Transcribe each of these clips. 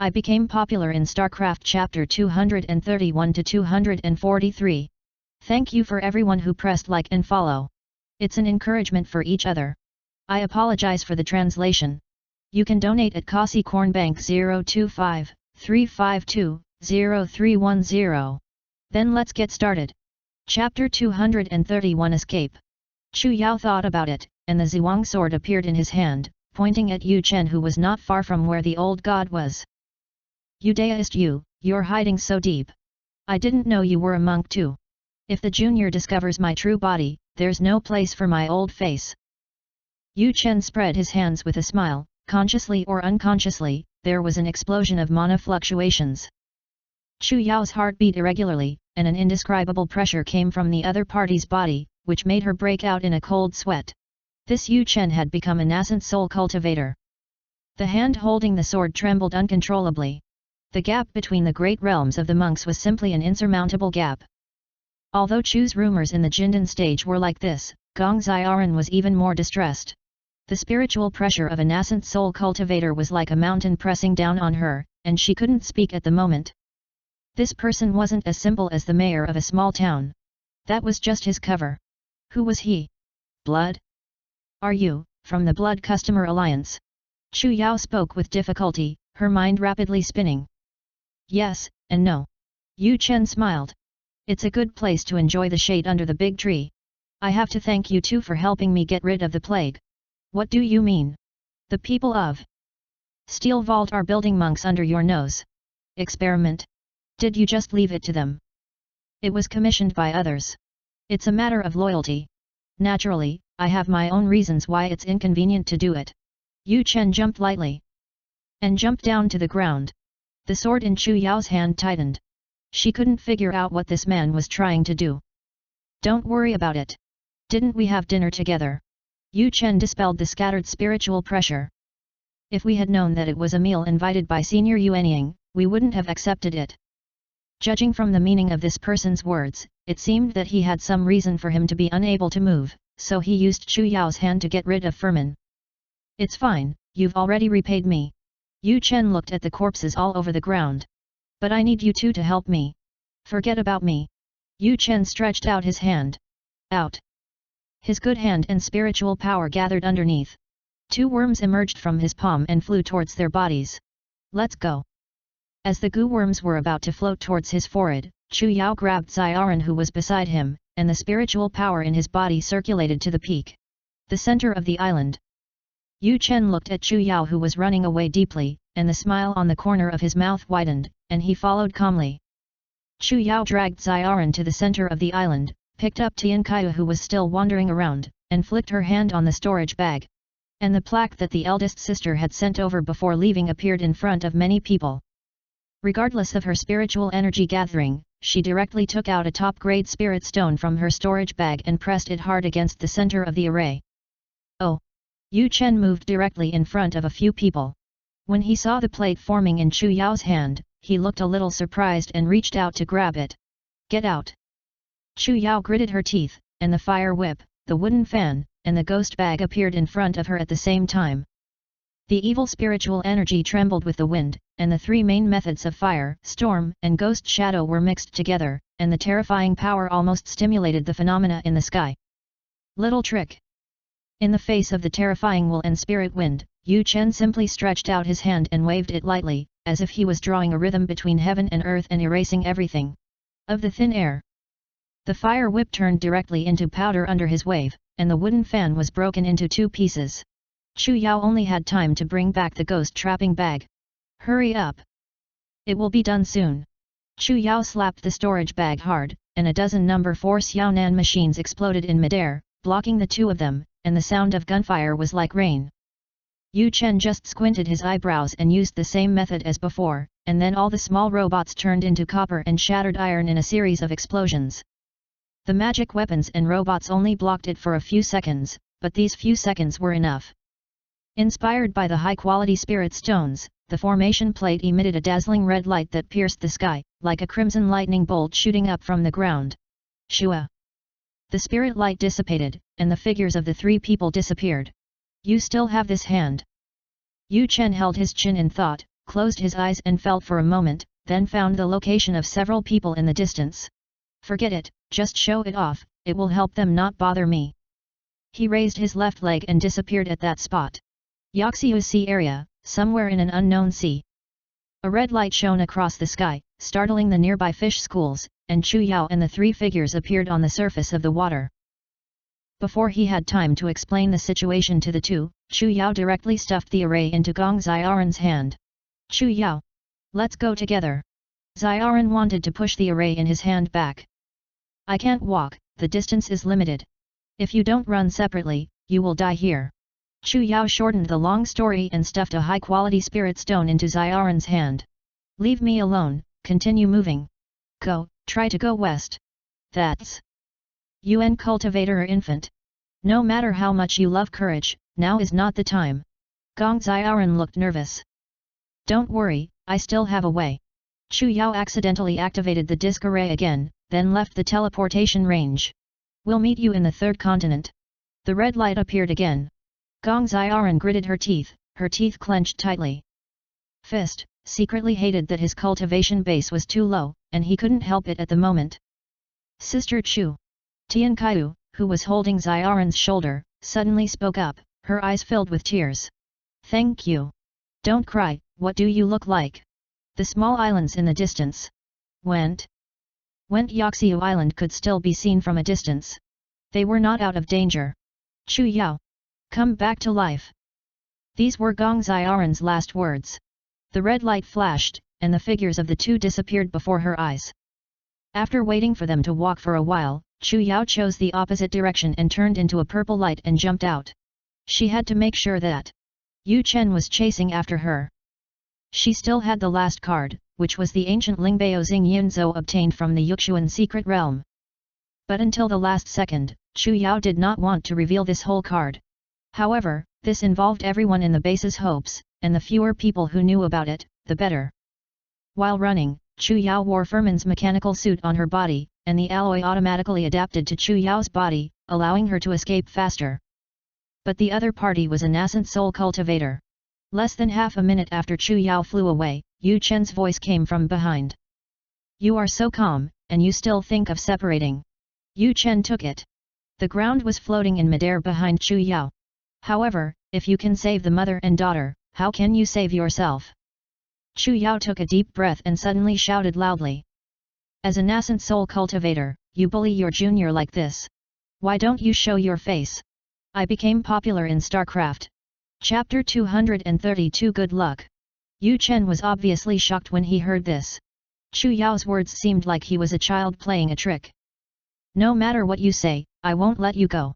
I became popular in StarCraft Chapter 231-243. Thank you for everyone who pressed like and follow. It's an encouragement for each other. I apologize for the translation. You can donate at Kasi Corn Bank 025-352-0310. Then let's get started. Chapter 231 Escape. Chu Yao thought about it, and the Zhuang sword appeared in his hand, pointing at Yu Chen, who was not far from where the old god was. You deist you, you're hiding so deep. I didn't know you were a monk too. If the junior discovers my true body, there's no place for my old face. Yu Chen spread his hands with a smile. Consciously or unconsciously, there was an explosion of mana fluctuations. Chu Yao's heart beat irregularly, and an indescribable pressure came from the other party's body, which made her break out in a cold sweat. This Yu Chen had become a nascent soul cultivator. The hand holding the sword trembled uncontrollably. The gap between the great realms of the monks was simply an insurmountable gap. Although Chu's rumors in the Jindan stage were like this, Gong Xiaoran was even more distressed. The spiritual pressure of a nascent soul cultivator was like a mountain pressing down on her, and she couldn't speak at the moment. This person wasn't as simple as the mayor of a small town. That was just his cover. Who was he? Blood? Are you, from the Blood Customer Alliance? Chu Yao spoke with difficulty, her mind rapidly spinning. Yes, and no. Yu Chen smiled. It's a good place to enjoy the shade under the big tree. I have to thank you too for helping me get rid of the plague. What do you mean? The people of Steel Vault are building monks under your nose. Experiment? Did you just leave it to them? It was commissioned by others. It's a matter of loyalty. Naturally, I have my own reasons why it's inconvenient to do it. Yu Chen jumped lightly and jumped down to the ground. The sword in Chu Yao's hand tightened. She couldn't figure out what this man was trying to do. Don't worry about it. Didn't we have dinner together? Yu Chen dispelled the scattered spiritual pressure. If we had known that it was a meal invited by Senior Yuanying, we wouldn't have accepted it. Judging from the meaning of this person's words, it seemed that he had some reason for him to be unable to move, so he used Chu Yao's hand to get rid of Furman. It's fine, you've already repaid me. Yu Chen looked at the corpses all over the ground. But I need you two to help me. Forget about me. Yu Chen stretched out his hand. Out. His good hand and spiritual power gathered underneath. Two worms emerged from his palm and flew towards their bodies. Let's go. As the goo worms were about to float towards his forehead, Chu Yao grabbed Xiaoran, who was beside him, and the spiritual power in his body circulated to the peak. The center of the island. Yu Chen looked at Chu Yao, who was running away deeply, and the smile on the corner of his mouth widened, and he followed calmly. Chu Yao dragged Xiaoran to the center of the island, picked up Tian Kaiyu, who was still wandering around, and flicked her hand on the storage bag. And the plaque that the eldest sister had sent over before leaving appeared in front of many people. Regardless of her spiritual energy gathering, she directly took out a top-grade spirit stone from her storage bag and pressed it hard against the center of the array. Oh! Yu Chen moved directly in front of a few people. When he saw the plate forming in Chu Yao's hand, he looked a little surprised and reached out to grab it. Get out! Chu Yao gritted her teeth, and the fire whip, the wooden fan, and the ghost bag appeared in front of her at the same time. The evil spiritual energy trembled with the wind, and the three main methods of fire, storm, and ghost shadow were mixed together, and the terrifying power almost stimulated the phenomena in the sky. Little trick! In the face of the terrifying will and spirit wind, Yu Chen simply stretched out his hand and waved it lightly, as if he was drawing a rhythm between heaven and earth and erasing everything of the thin air. The fire whip turned directly into powder under his wave, and the wooden fan was broken into two pieces. Chu Yao only had time to bring back the ghost trapping bag. Hurry up! It will be done soon. Chu Yao slapped the storage bag hard, and a dozen number 4 Xiaonan machines exploded in midair, blocking the two of them, and the sound of gunfire was like rain. Yu Chen just squinted his eyebrows and used the same method as before, and then all the small robots turned into copper and shattered iron in a series of explosions. The magic weapons and robots only blocked it for a few seconds, but these few seconds were enough. Inspired by the high-quality spirit stones, the formation plate emitted a dazzling red light that pierced the sky, like a crimson lightning bolt shooting up from the ground. Shua! The spirit light dissipated, and the figures of the three people disappeared. You still have this hand. Yu Chen held his chin in thought, closed his eyes and felt for a moment, then found the location of several people in the distance. Forget it, just show it off, it will help them not bother me. He raised his left leg and disappeared at that spot. Yaxiu Sea area, somewhere in an unknown sea. A red light shone across the sky, startling the nearby fish schools, and Chu Yao and the three figures appeared on the surface of the water. Before he had time to explain the situation to the two, Chu Yao directly stuffed the array into Gong Xiaoran's hand. Chu Yao! Let's go together. Xiaoran wanted to push the array in his hand back. I can't walk, the distance is limited. If you don't run separately, you will die here. Chu Yao shortened the long story and stuffed a high-quality spirit stone into Xiaoran's hand. Leave me alone, continue moving. Go, try to go west. That's Yuan cultivator or infant. No matter how much you love courage, now is not the time. Gong Xiaoran looked nervous. Don't worry, I still have a way. Chu Yao accidentally activated the disc array again, then left the teleportation range. We'll meet you in the third continent. The red light appeared again. Gong Xiaoran gritted her teeth clenched tightly. Fist, secretly hated that his cultivation base was too low, and he couldn't help it at the moment. Sister Chu. Tian Kaiu, who was holding Xiaoran's shoulder, suddenly spoke up, her eyes filled with tears. Thank you. Don't cry, what do you look like? The small islands in the distance. Went Yaxiu Island could still be seen from a distance. They were not out of danger. Chu Yao. Come back to life. These were Gong Xiaoran's last words. The red light flashed, and the figures of the two disappeared before her eyes. After waiting for them to walk for a while, Chu Yao chose the opposite direction and turned into a purple light and jumped out. She had to make sure that Yu Chen was chasing after her. She still had the last card, which was the ancient Lingbao Xing Yunzhou obtained from the Yuxuan secret realm. But until the last second, Chu Yao did not want to reveal this whole card. However, this involved everyone in the base's hopes, and the fewer people who knew about it, the better. While running, Chu Yao wore Furman's mechanical suit on her body, and the alloy automatically adapted to Chu Yao's body, allowing her to escape faster. But the other party was a nascent soul cultivator. Less than half a minute after Chu Yao flew away, Yu Chen's voice came from behind. You are so calm, and you still think of separating. Yu Chen took it. The ground was floating in midair behind Chu Yao. However, if you can save the mother and daughter, how can you save yourself? Chu Yao took a deep breath and suddenly shouted loudly. As a nascent soul cultivator, you bully your junior like this. Why don't you show your face? I became popular in StarCraft. Chapter 232 Good luck. Yu Chen was obviously shocked when he heard this. Chu Yao's words seemed like he was a child playing a trick. No matter what you say, I won't let you go.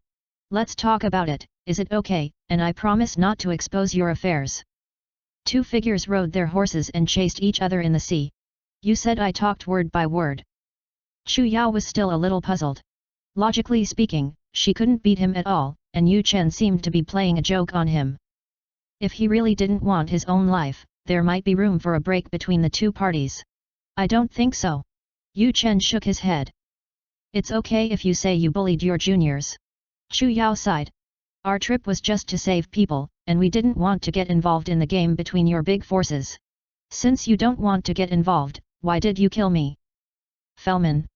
Let's talk about it, is it okay, and I promise not to expose your affairs. Two figures rode their horses and chased each other in the sea. You said I talked word by word. Chu Yao was still a little puzzled. Logically speaking, she couldn't beat him at all, and Yu Chen seemed to be playing a joke on him. If he really didn't want his own life, there might be room for a break between the two parties. I don't think so. Yu Chen shook his head. It's okay if you say you bullied your juniors. Chu Yao sighed. Our trip was just to save people, and we didn't want to get involved in the game between your big forces. Since you don't want to get involved, why did you kill me? Fellman.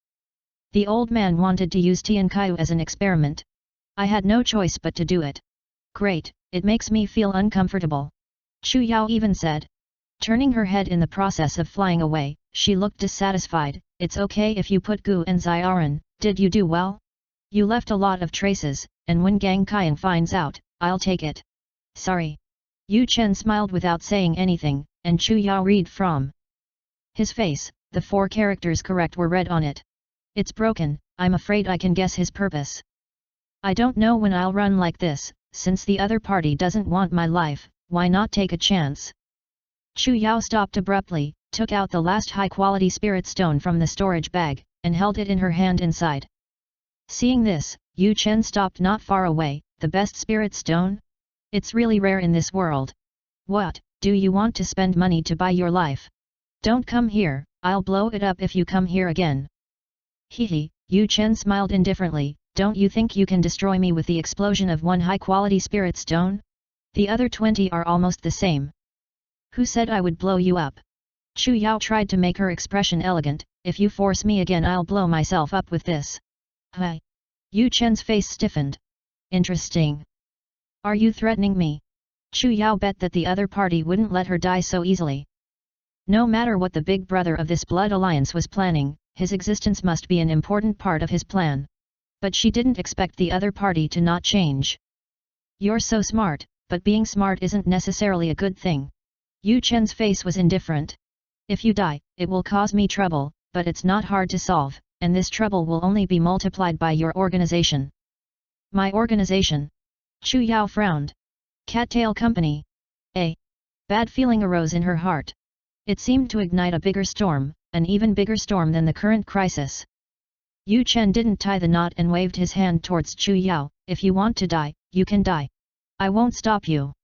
The old man wanted to use Tian Kaiu as an experiment. I had no choice but to do it. Great, it makes me feel uncomfortable. Chu Yao even said. Turning her head in the process of flying away, she looked dissatisfied. It's okay if you put Gu and Xiaoran, did you do well? You left a lot of traces, and when Gang Qian finds out, I'll take it. Sorry. Yu Chen smiled without saying anything, and Chu Yao read from his face, the 4 characters correct were read on it. It's broken, I'm afraid I can guess his purpose. I don't know when I'll run like this, since the other party doesn't want my life, why not take a chance? Chu Yao stopped abruptly, took out the last high-quality spirit stone from the storage bag, and held it in her hand inside. Seeing this, Yu Chen stopped not far away. The best spirit stone? It's really rare in this world. What, do you want to spend money to buy your life? Don't come here, I'll blow it up if you come here again. Hehe, Yu Chen smiled indifferently, don't you think you can destroy me with the explosion of one high-quality spirit stone? The other 20 are almost the same. Who said I would blow you up? Chu Yao tried to make her expression elegant. If you force me again, I'll blow myself up with this. Hi. Yu Chen's face stiffened. Interesting. Are you threatening me? Chu Yao bet that the other party wouldn't let her die so easily. No matter what the big brother of this blood alliance was planning, his existence must be an important part of his plan. But she didn't expect the other party to not change. You're so smart, but being smart isn't necessarily a good thing. Yu Chen's face was indifferent. If you die, it will cause me trouble, but it's not hard to solve, and this trouble will only be multiplied by your organization. My organization? Chu Yao frowned. Cattail Company. A bad feeling arose in her heart. It seemed to ignite a bigger storm, an even bigger storm than the current crisis. Yu Chen didn't tie the knot and waved his hand towards Chu Yao. If you want to die, you can die. I won't stop you.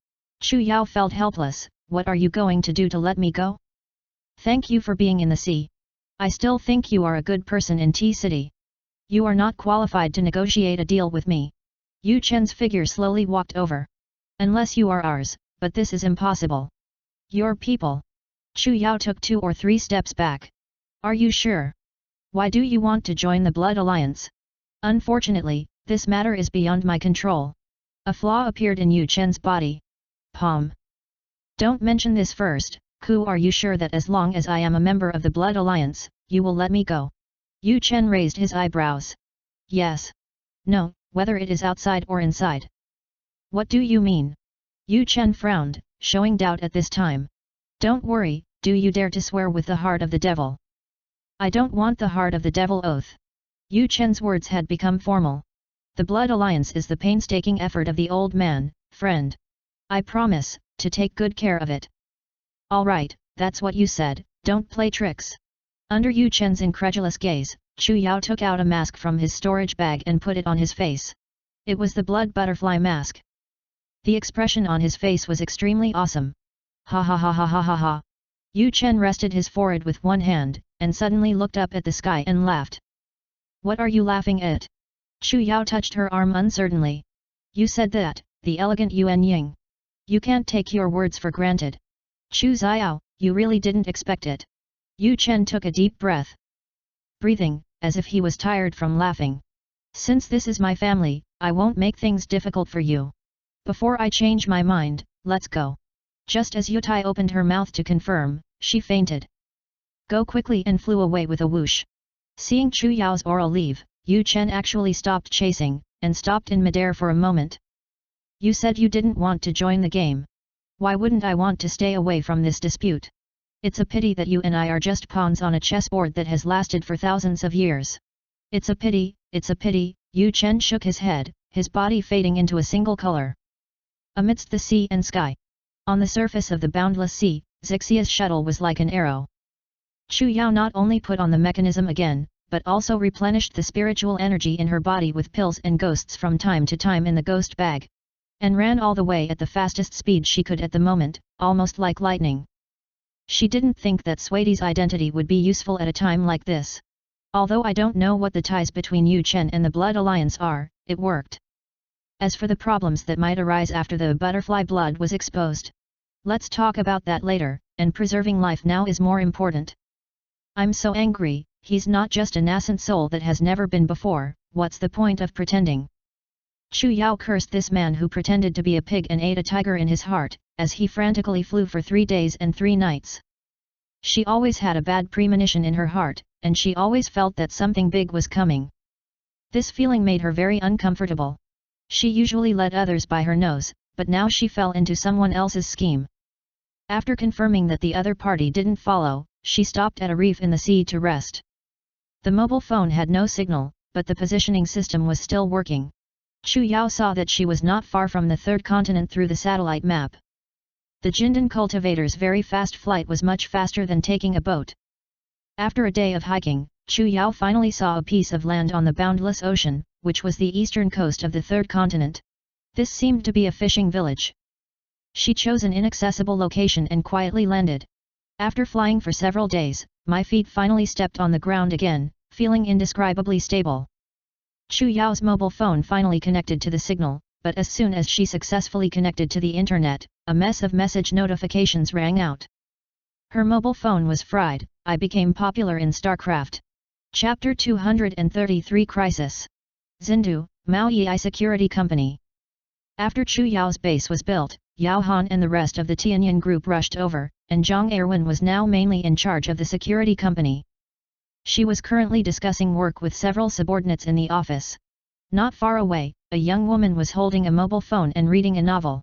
Chu Yao felt helpless. What are you going to do to let me go? Thank you for being in the sea. I still think you are a good person in T-City. You are not qualified to negotiate a deal with me. Yu Chen's figure slowly walked over. Unless you are ours, but this is impossible. Your people. Chu Yao took 2 or 3 steps back. Are you sure? Why do you want to join the Blood Alliance? Unfortunately, this matter is beyond my control. A flaw appeared in Yu Chen's body. Palm. Don't mention this first. Who are you sure that as long as I am a member of the Blood Alliance, you will let me go? Yu Chen raised his eyebrows. Yes. No, whether it is outside or inside. What do you mean? Yu Chen frowned, showing doubt at this time. Don't worry, do you dare to swear with the heart of the devil? I don't want the heart of the devil oath. Yu Chen's words had become formal. The Blood Alliance is the painstaking effort of the old man, friend. I promise, to take good care of it. Alright, that's what you said, don't play tricks. Under Yu Chen's incredulous gaze, Chu Yao took out a mask from his storage bag and put it on his face. It was the blood butterfly mask. The expression on his face was extremely awesome. Ha ha ha ha ha ha ha. Yu Chen rested his forehead with one hand, and suddenly looked up at the sky and laughed. What are you laughing at? Chu Yao touched her arm uncertainly. You said that, the elegant Yuanying. You can't take your words for granted. Chu Yao, you really didn't expect it. Yu Chen took a deep breath. Breathing, as if he was tired from laughing. Since this is my family, I won't make things difficult for you. Before I change my mind, let's go. Just as Yutai opened her mouth to confirm, she fainted. Go quickly and flew away with a whoosh. Seeing Chu Yao's oral leave, Yu Chen actually stopped chasing, and stopped in midair for a moment. You said you didn't want to join the game. Why wouldn't I want to stay away from this dispute? It's a pity that you and I are just pawns on a chessboard that has lasted for thousands of years. It's a pity, Yu Chen shook his head, his body fading into a single color. Amidst the sea and sky. On the surface of the boundless sea, Zixia's shuttle was like an arrow. Chu Yao not only put on the mechanism again, but also replenished the spiritual energy in her body with pills and ghosts from time to time in the ghost bag. And ran all the way at the fastest speed she could at the moment, almost like lightning. She didn't think that Swaty's identity would be useful at a time like this. Although I don't know what the ties between Yu Chen and the Blood Alliance are, it worked. As for the problems that might arise after the butterfly blood was exposed, let's talk about that later, and preserving life now is more important. I'm so angry, he's not just a nascent soul that has never been before, what's the point of pretending? Chu Yao cursed this man who pretended to be a pig and ate a tiger in his heart, as he frantically flew for 3 days and 3 nights. She always had a bad premonition in her heart, and she always felt that something big was coming. This feeling made her very uncomfortable. She usually led others by her nose, but now she fell into someone else's scheme. After confirming that the other party didn't follow, she stopped at a reef in the sea to rest. The mobile phone had no signal, but the positioning system was still working. Chu Yao saw that she was not far from the third continent through the satellite map. The Jindan cultivator's very fast flight was much faster than taking a boat. After a day of hiking, Chu Yao finally saw a piece of land on the boundless ocean, which was the eastern coast of the third continent. This seemed to be a fishing village. She chose an inaccessible location and quietly landed. After flying for several days, my feet finally stepped on the ground again, feeling indescribably stable. Chu Yao's mobile phone finally connected to the signal, but as soon as she successfully connected to the internet, a mess of message notifications rang out. Her mobile phone was fried. I became popular in StarCraft. Chapter 233 Crisis. Xindu, Maoyi Security Company. After Chu Yao's base was built, Yao Han and the rest of the Tianyan group rushed over, and Zhang Erwen was now mainly in charge of the security company. She was currently discussing work with several subordinates in the office. Not far away, a young woman was holding a mobile phone and reading a novel.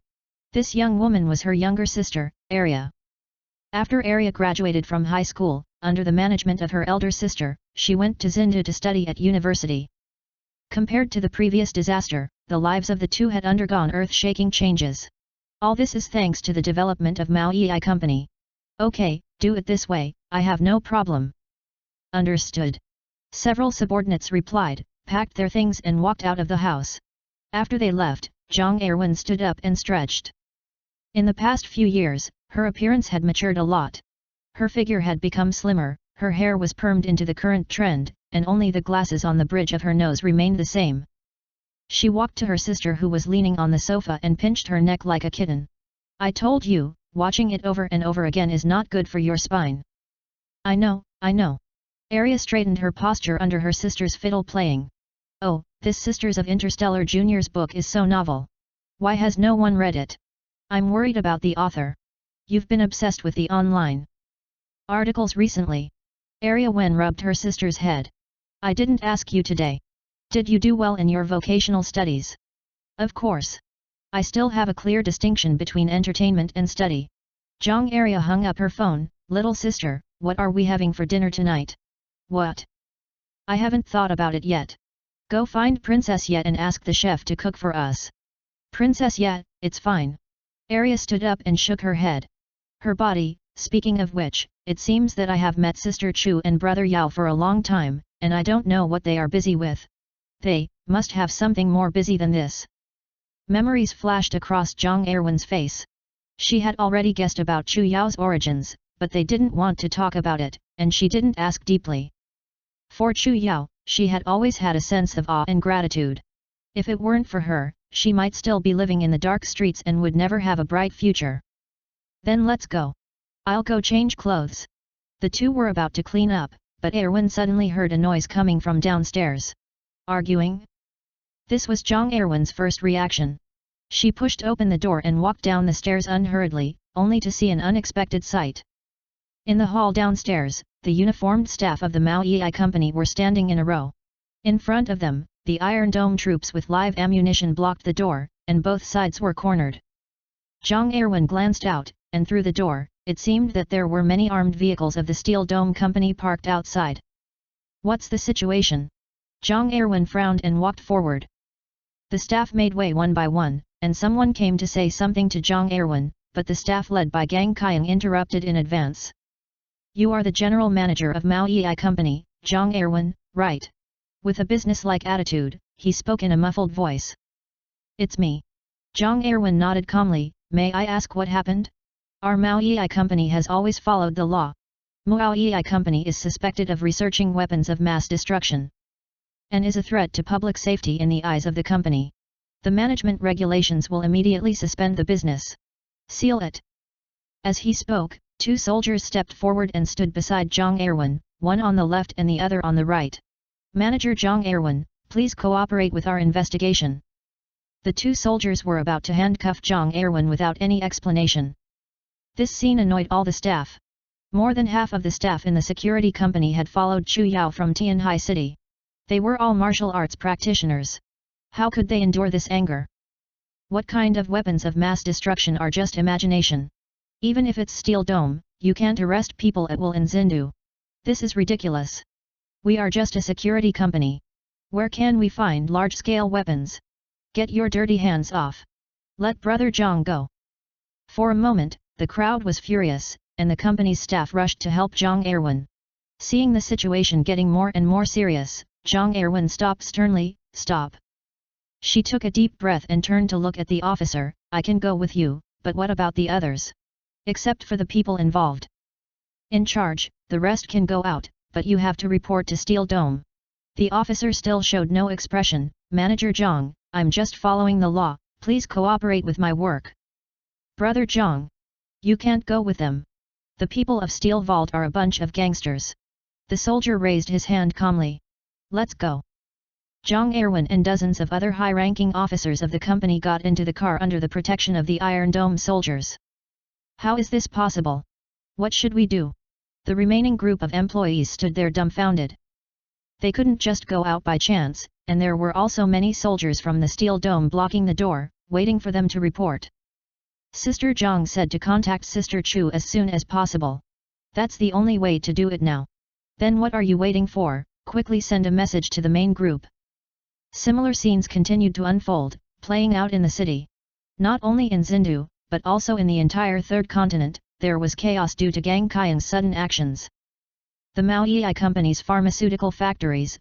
This young woman was her younger sister, Arya. After Arya graduated from high school, under the management of her elder sister, she went to Xindu to study at university. Compared to the previous disaster, the lives of the two had undergone earth-shaking changes. All this is thanks to the development of Maoyi Company. Okay, do it this way, I have no problem. Understood. Several subordinates replied, packed their things and walked out of the house. After they left, Zhang Erwen stood up and stretched. In the past few years, her appearance had matured a lot. Her figure had become slimmer, her hair was permed into the current trend, and only the glasses on the bridge of her nose remained the same. She walked to her sister who was leaning on the sofa and pinched her neck like a kitten. I told you, watching it over and over again is not good for your spine. I know. Arya straightened her posture under her sister's fiddle playing. Oh, this Sisters of Interstellar Junior's book is so novel. Why has no one read it? I'm worried about the author. You've been obsessed with the online articles recently. Arya Wen rubbed her sister's head. I didn't ask you today. Did you do well in your vocational studies? Of course. I still have a clear distinction between entertainment and study. Zhang Arya hung up her phone. Little sister, what are we having for dinner tonight? What? I haven't thought about it yet. Go find Princess Yet and ask the chef to cook for us. Princess Yet, it's fine. Arya stood up and shook her head. Her body, speaking of which, it seems that I have met Sister Chu and Brother Yao for a long time, and I don't know what they are busy with. They must have something more busy than this. Memories flashed across Zhang Erwen's face. She had already guessed about Chu Yao's origins, but they didn't want to talk about it, and she didn't ask deeply. For Chu Yao, she had always had a sense of awe and gratitude. If it weren't for her, she might still be living in the dark streets and would never have a bright future. Then let's go. I'll go change clothes. The two were about to clean up, but Erwen suddenly heard a noise coming from downstairs. Arguing? This was Zhang Erwen's first reaction. She pushed open the door and walked down the stairs unhurriedly, only to see an unexpected sight. In the hall downstairs, the uniformed staff of the Maoyi Company were standing in a row. In front of them, the Iron Dome troops with live ammunition blocked the door, and both sides were cornered. Zhang Erwen glanced out, and through the door, it seemed that there were many armed vehicles of the Steel Dome Company parked outside. What's the situation? Zhang Erwen frowned and walked forward. The staff made way one by one, and someone came to say something to Zhang Erwen, but the staff led by Gang Qiang interrupted in advance. You are the general manager of Maoyi Company, Zhang Erwen, right? With a businesslike attitude, he spoke in a muffled voice. It's me. Zhang Erwen nodded calmly. May I ask what happened? Our Maoyi Company has always followed the law. Maoyi Company is suspected of researching weapons of mass destruction, and is a threat to public safety in the eyes of the company. The management regulations will immediately suspend the business. Seal it. As he spoke, two soldiers stepped forward and stood beside Zhang Erwen, one on the left and the other on the right. Manager Zhang Erwen, please cooperate with our investigation. The two soldiers were about to handcuff Zhang Erwen without any explanation. This scene annoyed all the staff. More than half of the staff in the security company had followed Chu Yao from Tianhai City. They were all martial arts practitioners. How could they endure this anger? What kind of weapons of mass destruction are just imagination? Even if it's Steel Dome, you can't arrest people at will in Xindu. This is ridiculous. We are just a security company. Where can we find large-scale weapons? Get your dirty hands off. Let Brother Zhang go. For a moment, the crowd was furious, and the company's staff rushed to help Zhang Erwen. Seeing the situation getting more and more serious, Zhang Erwen stopped sternly. Stop. She took a deep breath and turned to look at the officer. I can go with you, but what about the others? Except for the people involved in charge, the rest can go out, but you have to report to Steel Dome. The officer still showed no expression. Manager Zhang, I'm just following the law, please cooperate with my work. Brother Zhang. You can't go with them. The people of Steel Vault are a bunch of gangsters. The soldier raised his hand calmly. Let's go. Zhang Erwin and dozens of other high-ranking officers of the company got into the car under the protection of the Iron Dome soldiers. How is this possible? What should we do? The remaining group of employees stood there dumbfounded. They couldn't just go out by chance, and there were also many soldiers from the Steel Dome blocking the door, waiting for them to report. Sister Zhang said to contact Sister Chu as soon as possible. That's the only way to do it now. Then what are you waiting for? Quickly send a message to the main group. Similar scenes continued to unfold, playing out in the city. Not only in Xindu, but also in the entire third continent, there was chaos due to Gang Kaiyang's sudden actions. The Maoyi company's pharmaceutical factories,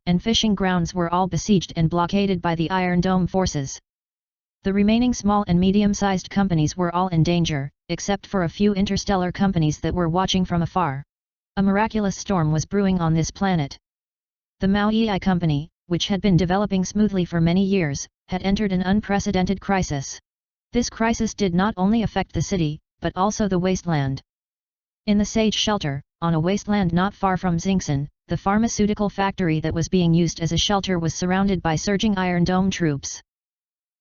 and fishing grounds were all besieged and blockaded by the Iron Dome forces. The remaining small and medium-sized companies were all in danger, except for a few interstellar companies that were watching from afar. A miraculous storm was brewing on this planet. The Maoyi company, which had been developing smoothly for many years, had entered an unprecedented crisis. This crisis did not only affect the city, but also the wasteland. In the Sage Shelter, on a wasteland not far from Xingxin, the pharmaceutical factory that was being used as a shelter was surrounded by surging Iron Dome troops.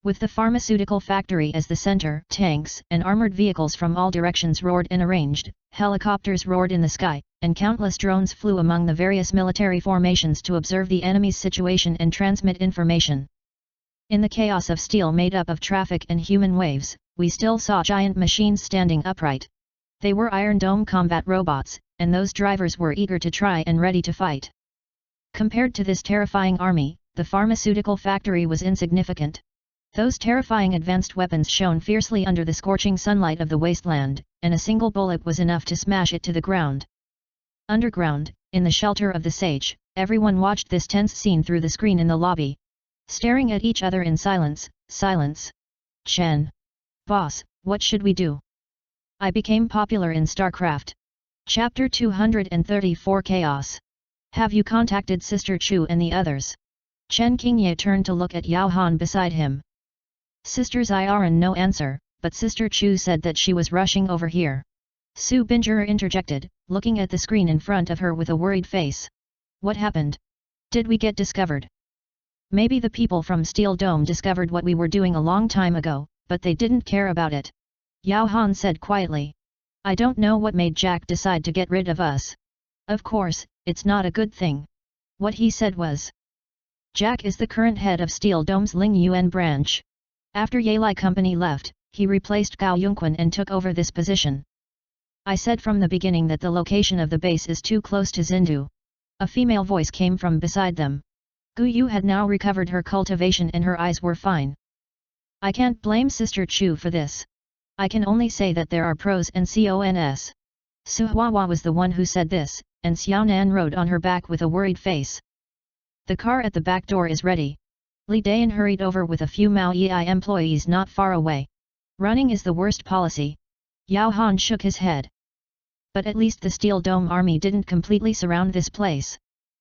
With the pharmaceutical factory as the center, tanks and armored vehicles from all directions roared and arranged, helicopters roared in the sky, and countless drones flew among the various military formations to observe the enemy's situation and transmit information. In the chaos of steel made up of traffic and human waves, we still saw giant machines standing upright. They were Iron Dome combat robots, and those drivers were eager to try and ready to fight. Compared to this terrifying army, the pharmaceutical factory was insignificant. Those terrifying advanced weapons shone fiercely under the scorching sunlight of the wasteland, and a single bullet was enough to smash it to the ground. Underground, in the shelter of the sage, everyone watched this tense scene through the screen in the lobby. Staring at each other in silence. Chen. Boss, what should we do? I became popular in StarCraft. Chapter 234 Chaos. Have you contacted Sister Chu and the others? Chen Qingye turned to look at Yao Han beside him. Sister Xiaoran no answer, but Sister Chu said that she was rushing over here. Su Binger interjected, looking at the screen in front of her with a worried face. What happened? Did we get discovered? Maybe the people from Steel Dome discovered what we were doing a long time ago, but they didn't care about it. Yao Han said quietly. I don't know what made Jack decide to get rid of us. Of course, it's not a good thing. What he said was, Jack is the current head of Steel Dome's Ling Yuan branch. After Yalai Company left, he replaced Gao Yongquan and took over this position. I said from the beginning that the location of the base is too close to Xindu. A female voice came from beside them. Gu Yu had now recovered her cultivation and her eyes were fine. I can't blame Sister Chu for this. I can only say that there are pros and cons. Su Huahua was the one who said this, and Xiao Nan rode on her back with a worried face. The car at the back door is ready. Li Dayan hurried over with a few Mao Yi employees not far away. Running is the worst policy. Yao Han shook his head. But at least the Steel Dome army didn't completely surround this place.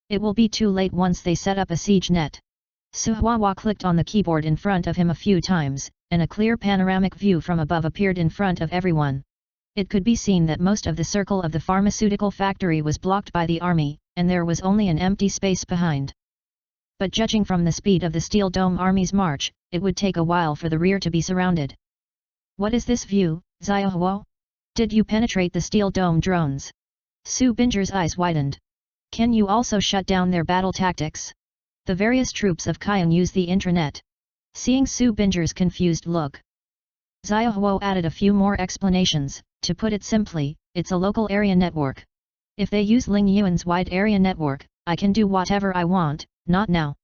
It will be too late once they set up a siege net. Su Huahua clicked on the keyboard in front of him a few times, and a clear panoramic view from above appeared in front of everyone. It could be seen that most of the circle of the pharmaceutical factory was blocked by the army, and there was only an empty space behind. But judging from the speed of the Steel Dome army's march, it would take a while for the rear to be surrounded. What is this view, Xiaohuo? Did you penetrate the Steel Dome drones? Su Binger's eyes widened. Can you also shut down their battle tactics? The various troops of Kaiyang use the intranet. Seeing Su Binger's confused look, Xiaohuo added a few more explanations. To put it simply, it's a local area network. If they use Ling Yuan's wide area network, I can do whatever I want. Not now.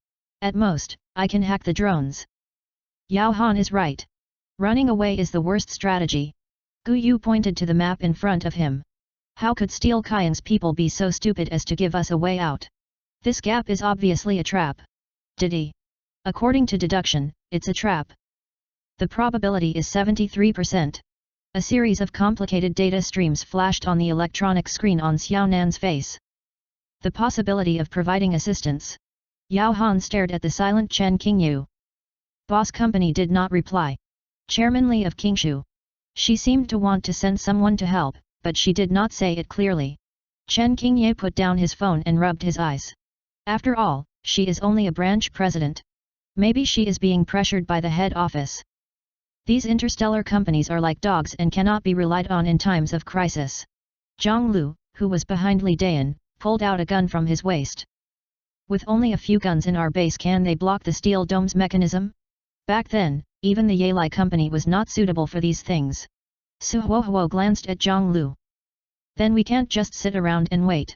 At most, I can hack the drones. Yao Han is right. Running away is the worst strategy. Gu Yu pointed to the map in front of him. How could Steel Kaiyang's people be so stupid as to give us a way out? This gap is obviously a trap. Did he? According to deduction, it's a trap. The probability is 73%. A series of complicated data streams flashed on the electronic screen on Xiao Nan's face. The possibility of providing assistance. Yao Han stared at the silent Chen Qingyu. Boss Company did not reply. Chairman Li of Qingshu. She seemed to want to send someone to help, but she did not say it clearly. Chen Qingye put down his phone and rubbed his eyes. After all, she is only a branch president. Maybe she is being pressured by the head office. These interstellar companies are like dogs and cannot be relied on in times of crisis. Zhang Lu, who was behind Li Dayan, pulled out a gun from his waist. With only a few guns in our base, can they block the steel dome's mechanism? Back then, even the Yalai company was not suitable for these things. Su Huohuo glanced at Zhang Lu. Then we can't just sit around and wait.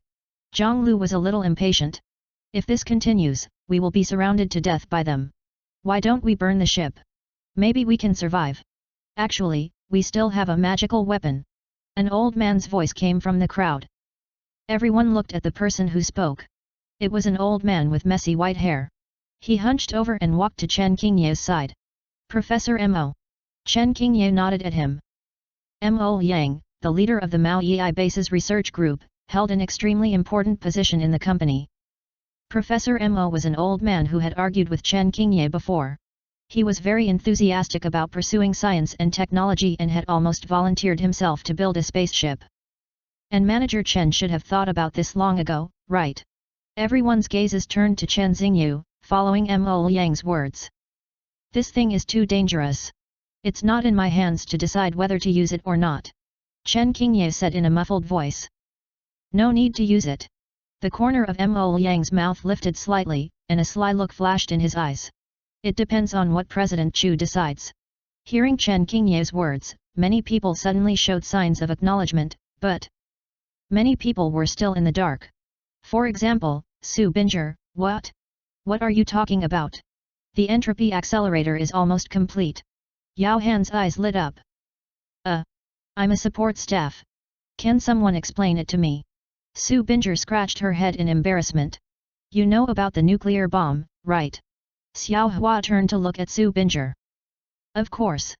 Zhang Lu was a little impatient. If this continues, we will be surrounded to death by them. Why don't we burn the ship? Maybe we can survive. Actually, we still have a magical weapon. An old man's voice came from the crowd. Everyone looked at the person who spoke. It was an old man with messy white hair. He hunched over and walked to Chen Qingye's side. Professor Mo. Chen Qingye nodded at him. Mo Yang, the leader of the Mao Yi Base's research group, held an extremely important position in the company. Professor Mo was an old man who had argued with Chen Qingye before. He was very enthusiastic about pursuing science and technology and had almost volunteered himself to build a spaceship. And Manager Chen should have thought about this long ago, right? Everyone's gazes turned to Chen Xingyu, following Mo Yang's words. This thing is too dangerous. It's not in my hands to decide whether to use it or not. Chen Qingye said in a muffled voice. No need to use it. The corner of Mo Yang's mouth lifted slightly, and a sly look flashed in his eyes. It depends on what President Chu decides. Hearing Chen Qingye's words, many people suddenly showed signs of acknowledgement, but many people were still in the dark. For example, Su Binger, what? What are you talking about? The entropy accelerator is almost complete. Yao Han's eyes lit up. I'm a support staff. Can someone explain it to me? Su Binger scratched her head in embarrassment. You know about the nuclear bomb, right? Xiao Hua turned to look at Su Binger. Of course.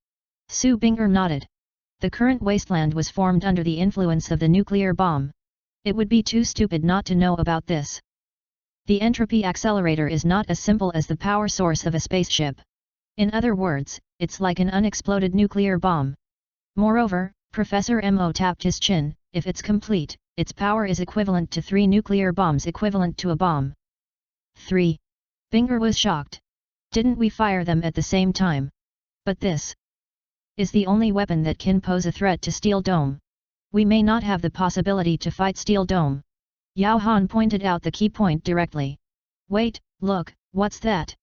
Su Binger nodded. The current wasteland was formed under the influence of the nuclear bomb. It would be too stupid not to know about this. The entropy accelerator is not as simple as the power source of a spaceship. In other words, it's like an unexploded nuclear bomb. Moreover, Professor Mo tapped his chin, if it's complete, its power is equivalent to 3 nuclear bombs equivalent to a bomb. 3. Binger was shocked. Didn't we fire them at the same time? But this is the only weapon that can pose a threat to Steel Dome. We may not have the possibility to fight Steel Dome. Yao Han pointed out the key point directly. Wait, look, what's that?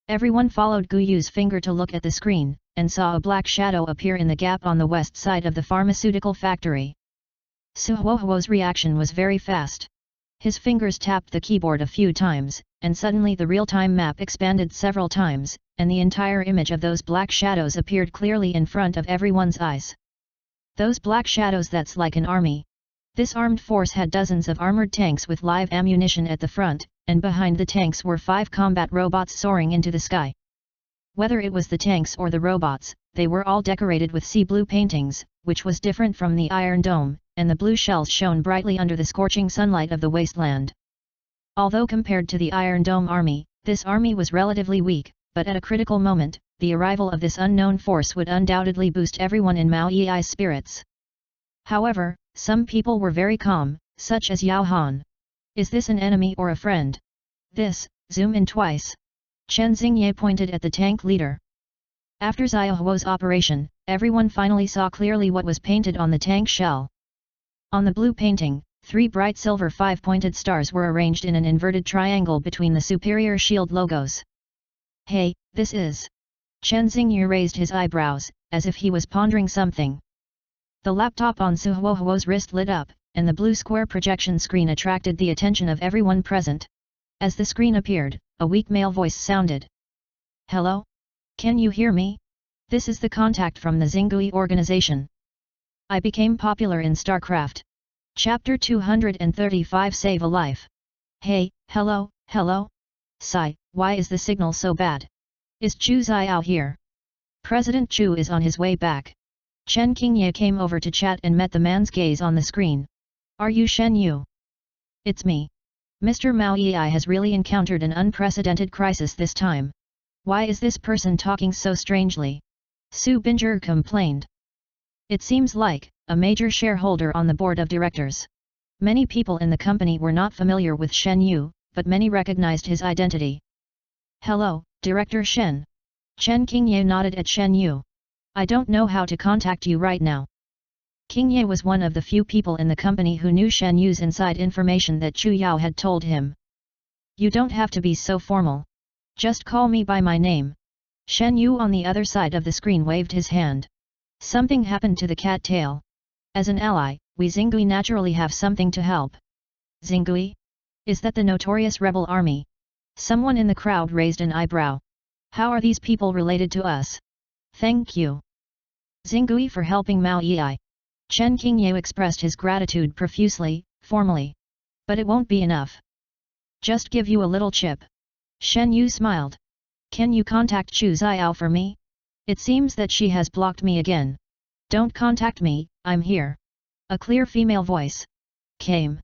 Everyone followed Gu Yu's finger to look at the screen, and saw a black shadow appear in the gap on the west side of the pharmaceutical factory. Su Huohuo's reaction was very fast. His fingers tapped the keyboard a few times, and suddenly the real-time map expanded several times, and the entire image of those black shadows appeared clearly in front of everyone's eyes. Those black shadows, that's like an army. This armed force had dozens of armored tanks with live ammunition at the front, and behind the tanks were 5 combat robots soaring into the sky. Whether it was the tanks or the robots, they were all decorated with sea blue paintings, which was different from the Iron Dome, and the blue shells shone brightly under the scorching sunlight of the wasteland. Although compared to the Iron Dome army, this army was relatively weak, but at a critical moment, the arrival of this unknown force would undoubtedly boost everyone in Mao Yi's spirits. However, some people were very calm, such as Yao Han. Is this an enemy or a friend? This, zoom in twice. Chen Xingye pointed at the tank leader. After Xiaohuo's operation, everyone finally saw clearly what was painted on the tank shell. On the blue painting, 3 bright silver 5-pointed stars were arranged in an inverted triangle between the superior shield logos. Hey, this is... Chen Xingye raised his eyebrows, as if he was pondering something. The laptop on Su Huohuo's wrist lit up, and the blue square projection screen attracted the attention of everyone present. As the screen appeared, a weak male voice sounded. Hello? Can you hear me? This is the contact from the Xingui organization. I became popular in StarCraft. Chapter 235 Save a Life. Hey, hello, hello? Sigh, why is the signal so bad? Is Chu Yao here? President Chu is on his way back. Chen Qingye came over to chat and met the man's gaze on the screen. Are you Shen Yu? It's me. Mr. Mao Yi has really encountered an unprecedented crisis this time. Why is this person talking so strangely? Su Binger complained. It seems like a major shareholder on the board of directors. Many people in the company were not familiar with Shen Yu, but many recognized his identity. Hello, Director Shen. Chen Qingye nodded at Shen Yu. I don't know how to contact you right now. Qingye was one of the few people in the company who knew Shen Yu's inside information that Chu Yao had told him. You don't have to be so formal. Just call me by my name. Shen Yu on the other side of the screen waved his hand. Something happened to the cat tail. As an ally, we Xingui naturally have something to help. Xingui? Is that the notorious rebel army? Someone in the crowd raised an eyebrow. How are these people related to us? Thank you, Xingui, for helping Mao Yi. Chen Qingye expressed his gratitude profusely, formally. But it won't be enough. Just give you a little chip. Shen Yu smiled. Can you contact Chu Yao for me? It seems that she has blocked me again. Don't contact me, I'm here. A clear female voice came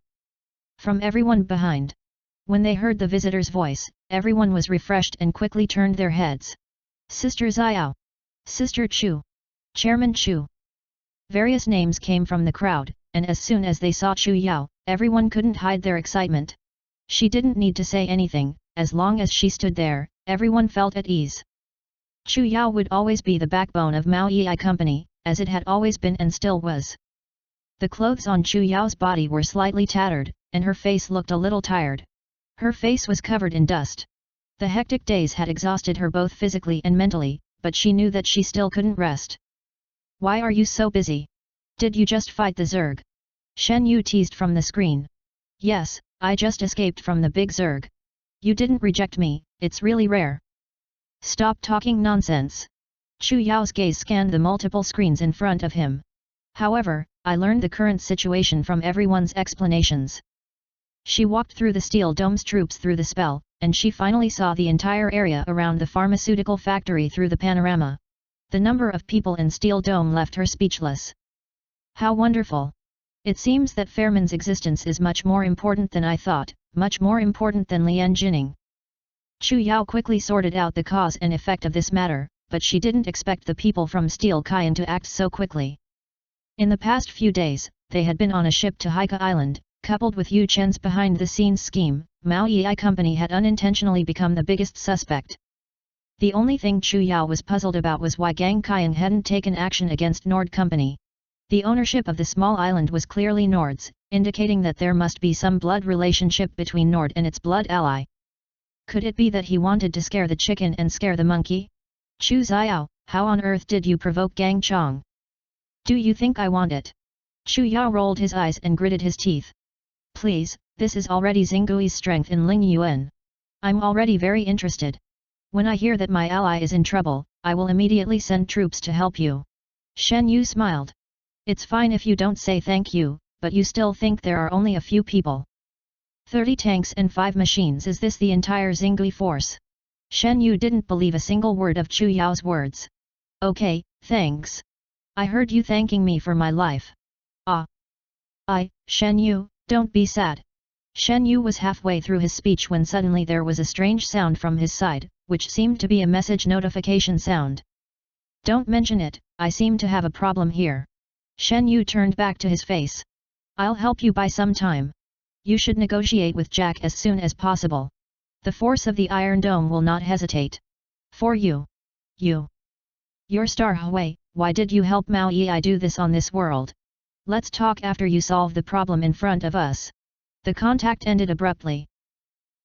from everyone behind. When they heard the visitor's voice, everyone was refreshed and quickly turned their heads. Sister Xiao. Sister Chu. Chairman Chu. Various names came from the crowd, and as soon as they saw Chu Yao, everyone couldn't hide their excitement. She didn't need to say anything, as long as she stood there, everyone felt at ease. Chu Yao would always be the backbone of Mao Yi Company, as it had always been and still was. The clothes on Chu Yao's body were slightly tattered, and her face looked a little tired. Her face was covered in dust. The hectic days had exhausted her both physically and mentally, but she knew that she still couldn't rest. Why are you so busy? Did you just fight the Zerg? Shen Yu teased from the screen. Yes, I just escaped from the big Zerg. You didn't reject me, it's really rare. Stop talking nonsense. Chu Yao's gaze scanned the multiple screens in front of him. However, I learned the current situation from everyone's explanations. She walked through the Steel Dome's troops through the spell, and she finally saw the entire area around the pharmaceutical factory through the panorama. The number of people in Steel Dome left her speechless. How wonderful! It seems that Fairman's existence is much more important than I thought, much more important than Lian Jinning. Chu Yao quickly sorted out the cause and effect of this matter, but she didn't expect the people from Steel Cayenne to act so quickly. In the past few days, they had been on a ship to Haika Island, coupled with Yu Chen's behind-the-scenes scheme, Mao Yi Company had unintentionally become the biggest suspect. The only thing Chu Yao was puzzled about was why Gang Cayenne hadn't taken action against Nord Company. The ownership of the small island was clearly Nord's, indicating that there must be some blood relationship between Nord and its blood ally. Could it be that he wanted to scare the chicken and scare the monkey? Chu Xiao, how on earth did you provoke Gang Chong? Do you think I want it? Chu Yao rolled his eyes and gritted his teeth. Please, this is already Xingui's strength in Ling Yuan. I'm already very interested. When I hear that my ally is in trouble, I will immediately send troops to help you. Shen Yu smiled. It's fine if you don't say thank you, but you still think there are only a few people. 30 tanks and 5 machines, is this the entire Xingui force? Shen Yu didn't believe a single word of Chu Yao's words. Okay, thanks. I heard you thanking me for my life. Ah. Shen Yu, don't be sad. Shen Yu was halfway through his speech when suddenly there was a strange sound from his side, which seemed to be a message notification sound. Don't mention it, I seem to have a problem here. Shen Yu turned back to his face. I'll help you buy some time. You should negotiate with Jack as soon as possible. The force of the Iron Dome will not hesitate. For you. You're Star Hui, why did you help Mao Yi do this on this world? Let's talk after you solve the problem in front of us. The contact ended abruptly.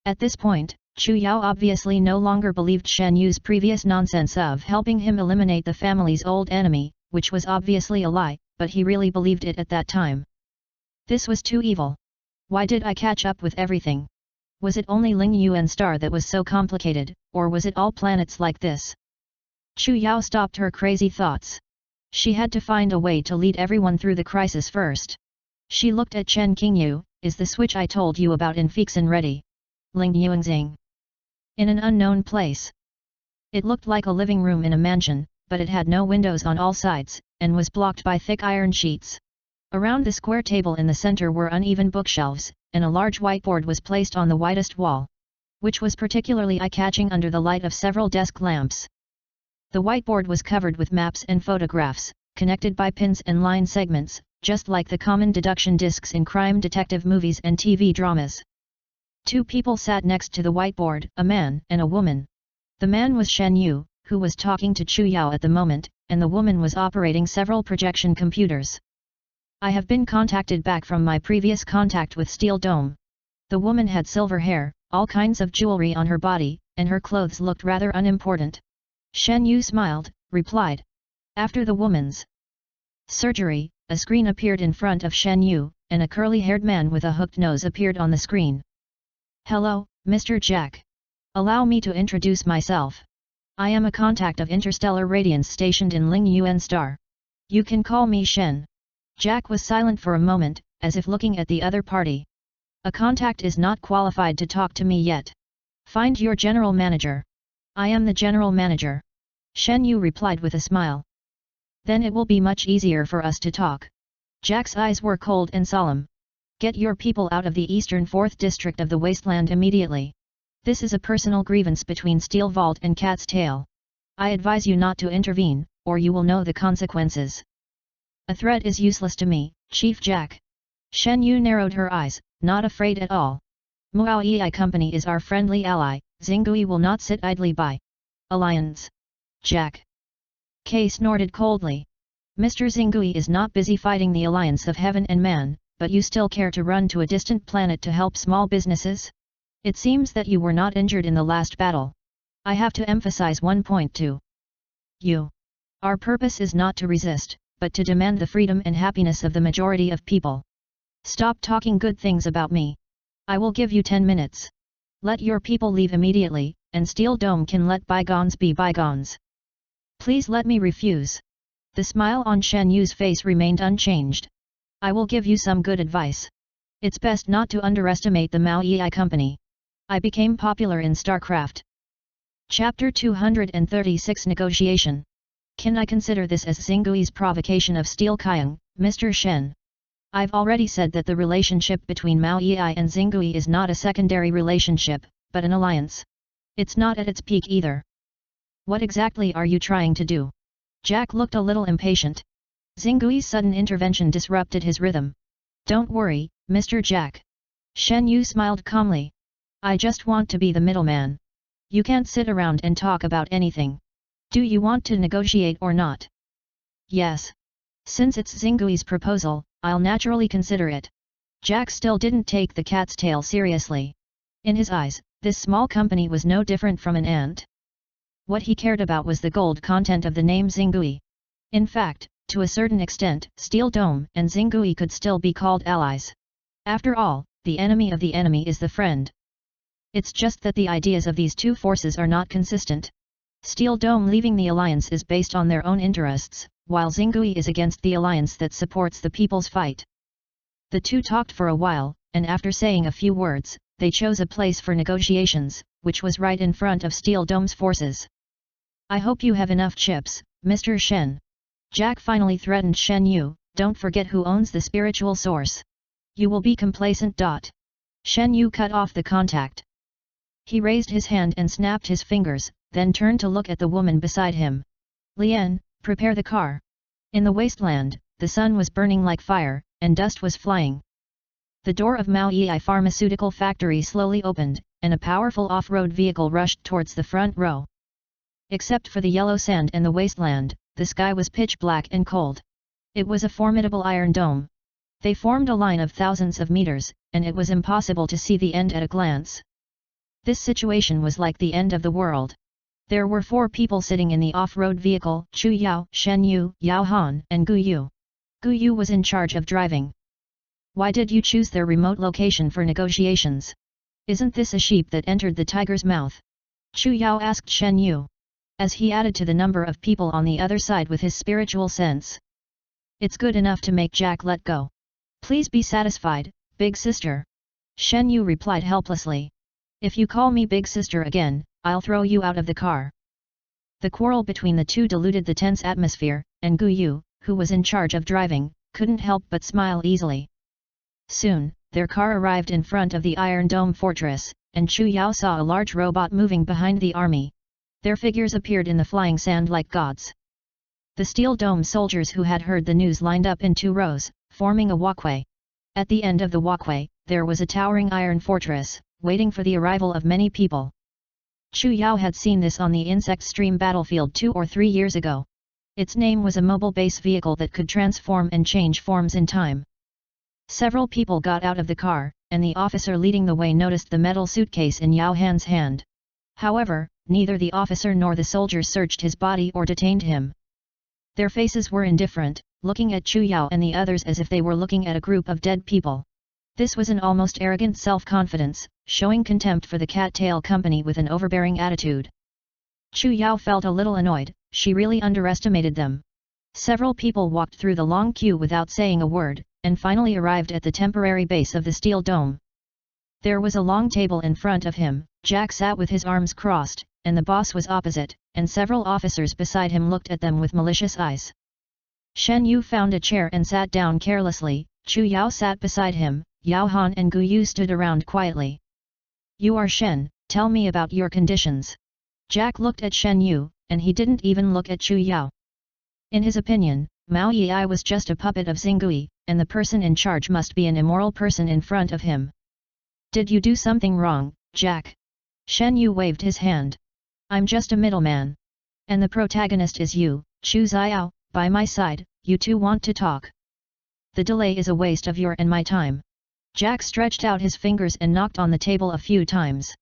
At this point, Chu Yao obviously no longer believed Shen Yu's previous nonsense of helping him eliminate the family's old enemy, which was obviously a lie, but he really believed it at that time. This was too evil. Why did I catch up with everything? Was it only Ling Yuan star that was so complicated, or was it all planets like this? Chu Yao stopped her crazy thoughts. She had to find a way to lead everyone through the crisis first. She looked at Chen Qingyu. Is the switch I told you about in Fixin ready? Ling Yuanxing. In an unknown place. It looked like a living room in a mansion, but it had no windows on all sides, and was blocked by thick iron sheets. Around the square table in the center were uneven bookshelves, and a large whiteboard was placed on the widest wall, which was particularly eye-catching under the light of several desk lamps. The whiteboard was covered with maps and photographs, connected by pins and line segments, just like the common deduction discs in crime detective movies and TV dramas. Two people sat next to the whiteboard, a man and a woman. The man was Shen Yu, who was talking to Chu Yao at the moment, and the woman was operating several projection computers. I have been contacted back from my previous contact with Steel Dome. The woman had silver hair, all kinds of jewelry on her body, and her clothes looked rather unimportant. Shen Yu smiled, replied. After the woman's surgery, a screen appeared in front of Shen Yu, and a curly-haired man with a hooked nose appeared on the screen. Hello, Mr. Jack. Allow me to introduce myself. I am a contact of Interstellar Radiance stationed in Ling Yuan Star. You can call me Shen. Jack was silent for a moment, as if looking at the other party. A contact is not qualified to talk to me yet. Find your general manager. I am the general manager. Shen Yu replied with a smile. Then it will be much easier for us to talk. Jack's eyes were cold and solemn. Get your people out of the eastern 4th district of the wasteland immediately. This is a personal grievance between Steel Vault and Cat's Tail. I advise you not to intervene, or you will know the consequences. A threat is useless to me, Chief Jack. Shen Yu narrowed her eyes, not afraid at all. Muao Yi Company is our friendly ally, Xingui will not sit idly by. Alliance. Jack. K snorted coldly. Mr. Xingui is not busy fighting the alliance of heaven and man, but you still care to run to a distant planet to help small businesses? It seems that you were not injured in the last battle. I have to emphasize one point too. You. Our purpose is not to resist, but to demand the freedom and happiness of the majority of people. Stop talking good things about me. I will give you 10 minutes. Let your people leave immediately, and Steel Dome can let bygones be bygones. Please let me refuse. The smile on Shen Yu's face remained unchanged. I will give you some good advice. It's best not to underestimate the Mao Yi Company. I became popular in StarCraft. Chapter 236 Negotiation. Can I consider this as Xingui's provocation of Steel Kyung, Mr. Shen? I've already said that the relationship between Mao Yi and Xingui is not a secondary relationship, but an alliance. It's not at its peak either. What exactly are you trying to do? Jack looked a little impatient. Xingui's sudden intervention disrupted his rhythm. Don't worry, Mr. Jack. Shen Yu smiled calmly. I just want to be the middleman. You can't sit around and talk about anything. Do you want to negotiate or not? Yes. Since it's Xingui's proposal, I'll naturally consider it. Jack still didn't take the cat's tail seriously. In his eyes, this small company was no different from an ant. What he cared about was the gold content of the name Xingui. In fact, to a certain extent, Steel Dome and Xingui could still be called allies. After all, the enemy of the enemy is the friend. It's just that the ideas of these two forces are not consistent. Steel Dome leaving the alliance is based on their own interests, while Xingui is against the alliance that supports the people's fight. The two talked for a while, and after saying a few words, they chose a place for negotiations, which was right in front of Steel Dome's forces. I hope you have enough chips, Mr. Shen. Jack finally threatened Shen Yu, don't forget who owns the spiritual source. You will be complacent. Shen Yu cut off the contact. He raised his hand and snapped his fingers, then turned to look at the woman beside him. Lian, prepare the car. In the wasteland, the sun was burning like fire, and dust was flying. The door of Mao Yi pharmaceutical factory slowly opened, and a powerful off-road vehicle rushed towards the front row. Except for the yellow sand and the wasteland, the sky was pitch black and cold. It was a formidable iron dome. They formed a line of thousands of meters, and it was impossible to see the end at a glance. This situation was like the end of the world. There were 4 people sitting in the off-road vehicle, Chu Yao, Shen Yu, Yao Han, and Gu Yu. Gu Yu was in charge of driving. Why did you choose their remote location for negotiations? Isn't this a sheep that entered the tiger's mouth? Chu Yao asked Shen Yu, as he added to the number of people on the other side with his spiritual sense. It's good enough to make Jack let go. Please be satisfied, big sister. Shen Yu replied helplessly. If you call me big sister again, I'll throw you out of the car. The quarrel between the two diluted the tense atmosphere, and Gu Yu, who was in charge of driving, couldn't help but smile easily. Soon, their car arrived in front of the Iron Dome fortress, and Chu Yao saw a large robot moving behind the army. Their figures appeared in the flying sand like gods. The steel dome soldiers who had heard the news lined up in 2 rows, forming a walkway. At the end of the walkway, there was a towering iron fortress, waiting for the arrival of many people. Chu Yao had seen this on the insect stream battlefield 2 or 3 years ago. Its name was a mobile base vehicle that could transform and change forms in time. Several people got out of the car, and the officer leading the way noticed the metal suitcase in Yao Han's hand. However, neither the officer nor the soldiers searched his body or detained him. Their faces were indifferent, looking at Chu Yao and the others as if they were looking at a group of dead people. This was an almost arrogant self-confidence, showing contempt for the cattail company with an overbearing attitude. Chu Yao felt a little annoyed, she really underestimated them. Several people walked through the long queue without saying a word, and finally arrived at the temporary base of the steel dome. There was a long table in front of him, Jack sat with his arms crossed, and the boss was opposite, and several officers beside him looked at them with malicious eyes. Shen Yu found a chair and sat down carelessly, Chu Yao sat beside him, Yao Han and Gu Yu stood around quietly. "You are Shen, tell me about your conditions." Jack looked at Shen Yu, and he didn't even look at Chu Yao. In his opinion, Mao Yi was just a puppet of Xingui, and the person in charge must be an immoral person in front of him. "Did you do something wrong, Jack?" Shen Yu waved his hand. "I'm just a middleman. And the protagonist is you, Chu Yao, by my side, you two want to talk. The delay is a waste of your and my time." Jack stretched out his fingers and knocked on the table a few times.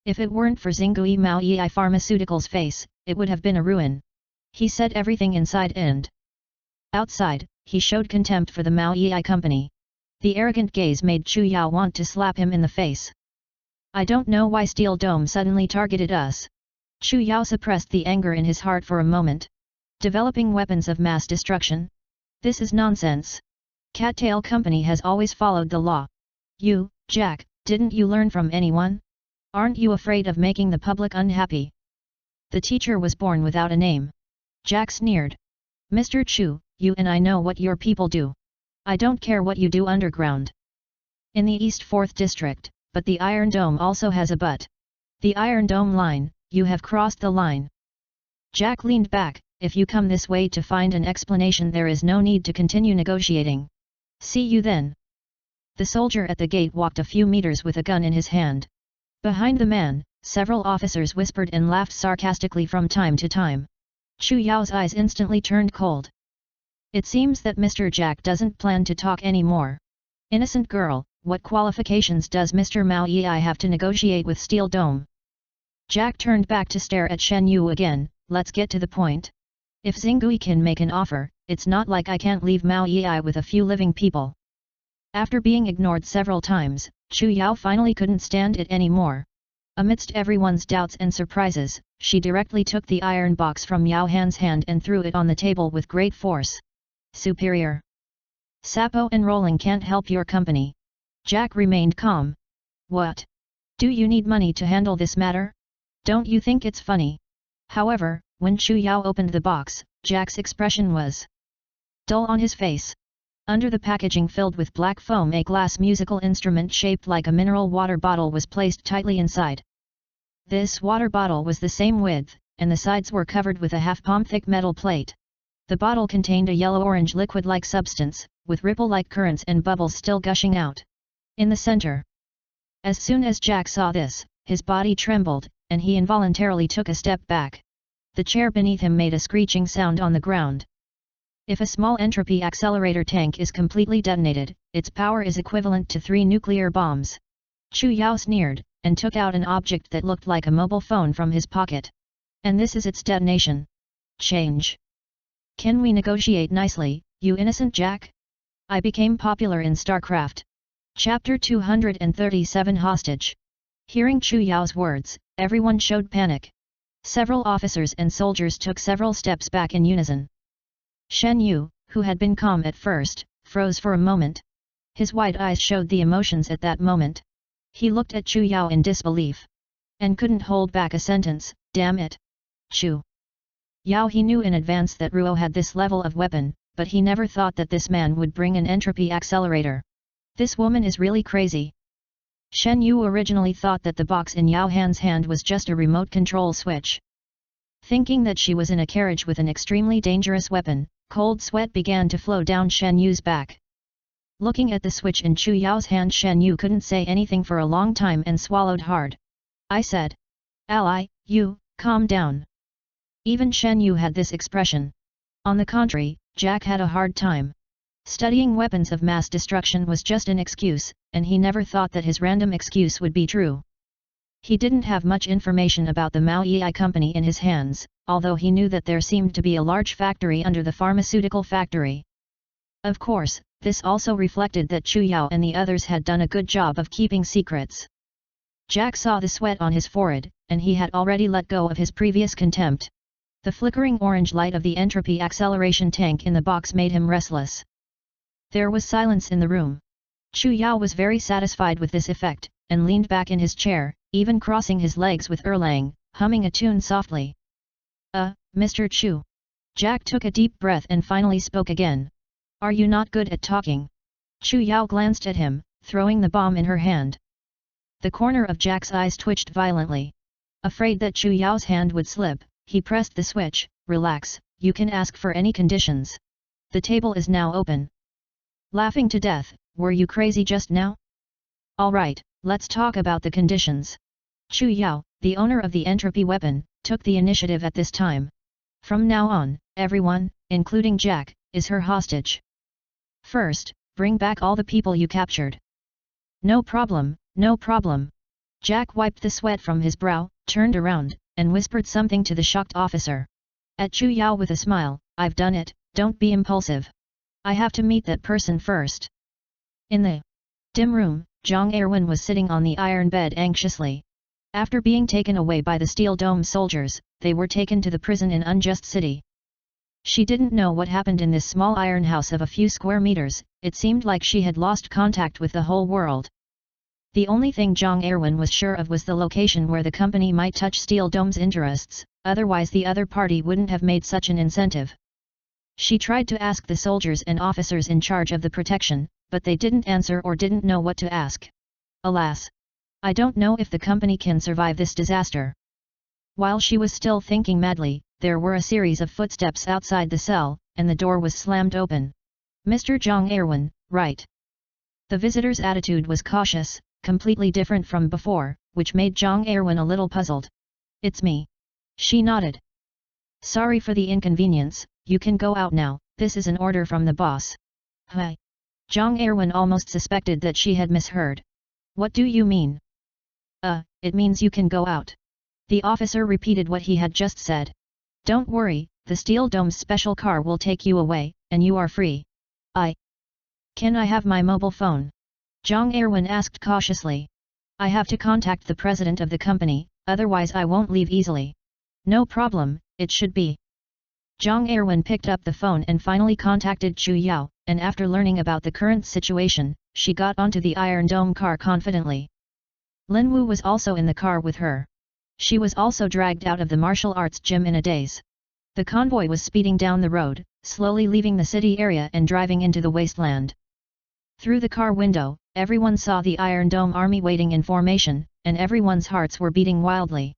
If it weren't for Xingui Mao Yi Pharmaceuticals' face, it would have been a ruin. He said everything inside and outside, he showed contempt for the Mao Yi company. The arrogant gaze made Chu Yao want to slap him in the face. "I don't know why Steel Dome suddenly targeted us." Chu Yao suppressed the anger in his heart for a moment. "Developing weapons of mass destruction? This is nonsense. Cattail Company has always followed the law. You, Jack, didn't you learn from anyone? Aren't you afraid of making the public unhappy?" The teacher was born without a name. Jack sneered. "Mr. Chu, you and I know what your people do. I don't care what you do underground. In the East 4th District, but the Iron Dome also has a but. The Iron Dome line, you have crossed the line." Jack leaned back. "If you come this way to find an explanation, there is no need to continue negotiating. See you then." The soldier at the gate walked a few meters with a gun in his hand. Behind the man, several officers whispered and laughed sarcastically from time to time. Chu Yao's eyes instantly turned cold. It seems that Mr. Jack doesn't plan to talk anymore. Innocent girl, what qualifications does Mr. Mao Yi have to negotiate with Steel Dome? Jack turned back to stare at Shen Yu again. "Let's get to the point. If Xingui can make an offer, it's not like I can't leave Mao Yi with a few living people." After being ignored several times, Chu Yao finally couldn't stand it anymore. Amidst everyone's doubts and surprises, she directly took the iron box from Yao Han's hand and threw it on the table with great force. "Superior. Sapo and Rolling can't help your company." Jack remained calm. "What? Do you need money to handle this matter? Don't you think it's funny?" However, when Chu Yao opened the box, Jack's expression was dull on his face. Under the packaging filled with black foam, a glass musical instrument shaped like a mineral water bottle was placed tightly inside. This water bottle was the same width, and the sides were covered with a half-palm thick metal plate. The bottle contained a yellow-orange liquid-like substance, with ripple-like currents and bubbles still gushing out. In the center. As soon as Jack saw this, his body trembled, and he involuntarily took a step back. The chair beneath him made a screeching sound on the ground. If a small entropy accelerator tank is completely detonated, its power is equivalent to 3 nuclear bombs. Chu Yao sneered, and took out an object that looked like a mobile phone from his pocket. "And this is its detonation. Change. Can we negotiate nicely, you innocent Jack? I became popular in StarCraft. Chapter 237 Hostage." Hearing Chu Yao's words, everyone showed panic. Several officers and soldiers took several steps back in unison. Shen Yu, who had been calm at first, froze for a moment. His wide eyes showed the emotions at that moment. He looked at Chu Yao in disbelief. And couldn't hold back a sentence. "Damn it! Chu Yao." He knew in advance that Ruo had this level of weapon, but he never thought that this man would bring an entropy accelerator. This woman is really crazy. Shen Yu originally thought that the box in Yao Han's hand was just a remote control switch. Thinking that she was in a carriage with an extremely dangerous weapon, cold sweat began to flow down Shen Yu's back. Looking at the switch in Chu Yao's hand, Shen Yu couldn't say anything for a long time and swallowed hard. I said. Ally, you, calm down. Even Shen Yu had this expression. On the contrary, Jack had a hard time. Studying weapons of mass destruction was just an excuse, and he never thought that his random excuse would be true. He didn't have much information about the Mao Yi company in his hands, although he knew that there seemed to be a large factory under the pharmaceutical factory. Of course, this also reflected that Chu Yao and the others had done a good job of keeping secrets. Jack saw the sweat on his forehead, and he had already let go of his previous contempt. The flickering orange light of the entropy acceleration tank in the box made him restless. There was silence in the room. Chu Yao was very satisfied with this effect, and leaned back in his chair, even crossing his legs with Erlang, humming a tune softly. Mr. Chu. Jack took a deep breath and finally spoke again. Are you not good at talking? Chu Yao glanced at him, throwing the bomb in her hand. The corner of Jack's eyes twitched violently. Afraid that Chu Yao's hand would slip, he pressed the switch. Relax, you can ask for any conditions. The table is now open. Laughing to death, were you crazy just now? Alright, let's talk about the conditions. Chu Yao, the owner of the entropy weapon, took the initiative at this time. From now on, everyone, including Jack, is her hostage. First, bring back all the people you captured. No problem, no problem. Jack wiped the sweat from his brow, turned around, and whispered something to the shocked officer. At Chu Yao with a smile, I've done it, don't be impulsive. I have to meet that person first. In the dim room, Zhang Erwin was sitting on the iron bed anxiously. After being taken away by the Steel Dome soldiers, they were taken to the prison in Unjust City. She didn't know what happened in this small iron house of a few square meters. It seemed like she had lost contact with the whole world. The only thing Zhang Erwin was sure of was the location where the company might touch Steel Dome's interests, otherwise the other party wouldn't have made such an incentive. She tried to ask the soldiers and officers in charge of the protection, but they didn't answer or didn't know what to ask. Alas! I don't know if the company can survive this disaster. While she was still thinking madly, there were a series of footsteps outside the cell, and the door was slammed open. Mr. Zhang Erwin, right? The visitor's attitude was cautious, completely different from before, which made Zhang Erwin a little puzzled. It's me. She nodded. Sorry for the inconvenience, you can go out now, this is an order from the boss. Hi. Zhang Erwin almost suspected that she had misheard. What do you mean? It means you can go out. The officer repeated what he had just said. Don't worry, the Steel Dome's special car will take you away, and you are free. Can I have my mobile phone? Zhang Erwin asked cautiously. I have to contact the president of the company, otherwise I won't leave easily. No problem, it should be. Zhang Erwin picked up the phone and finally contacted Chu Yao, and after learning about the current situation, she got onto the Iron Dome car confidently. Lin Wu was also in the car with her. She was also dragged out of the martial arts gym in a daze. The convoy was speeding down the road, slowly leaving the city area and driving into the wasteland. Through the car window, everyone saw the Iron Dome army waiting in formation, and everyone's hearts were beating wildly.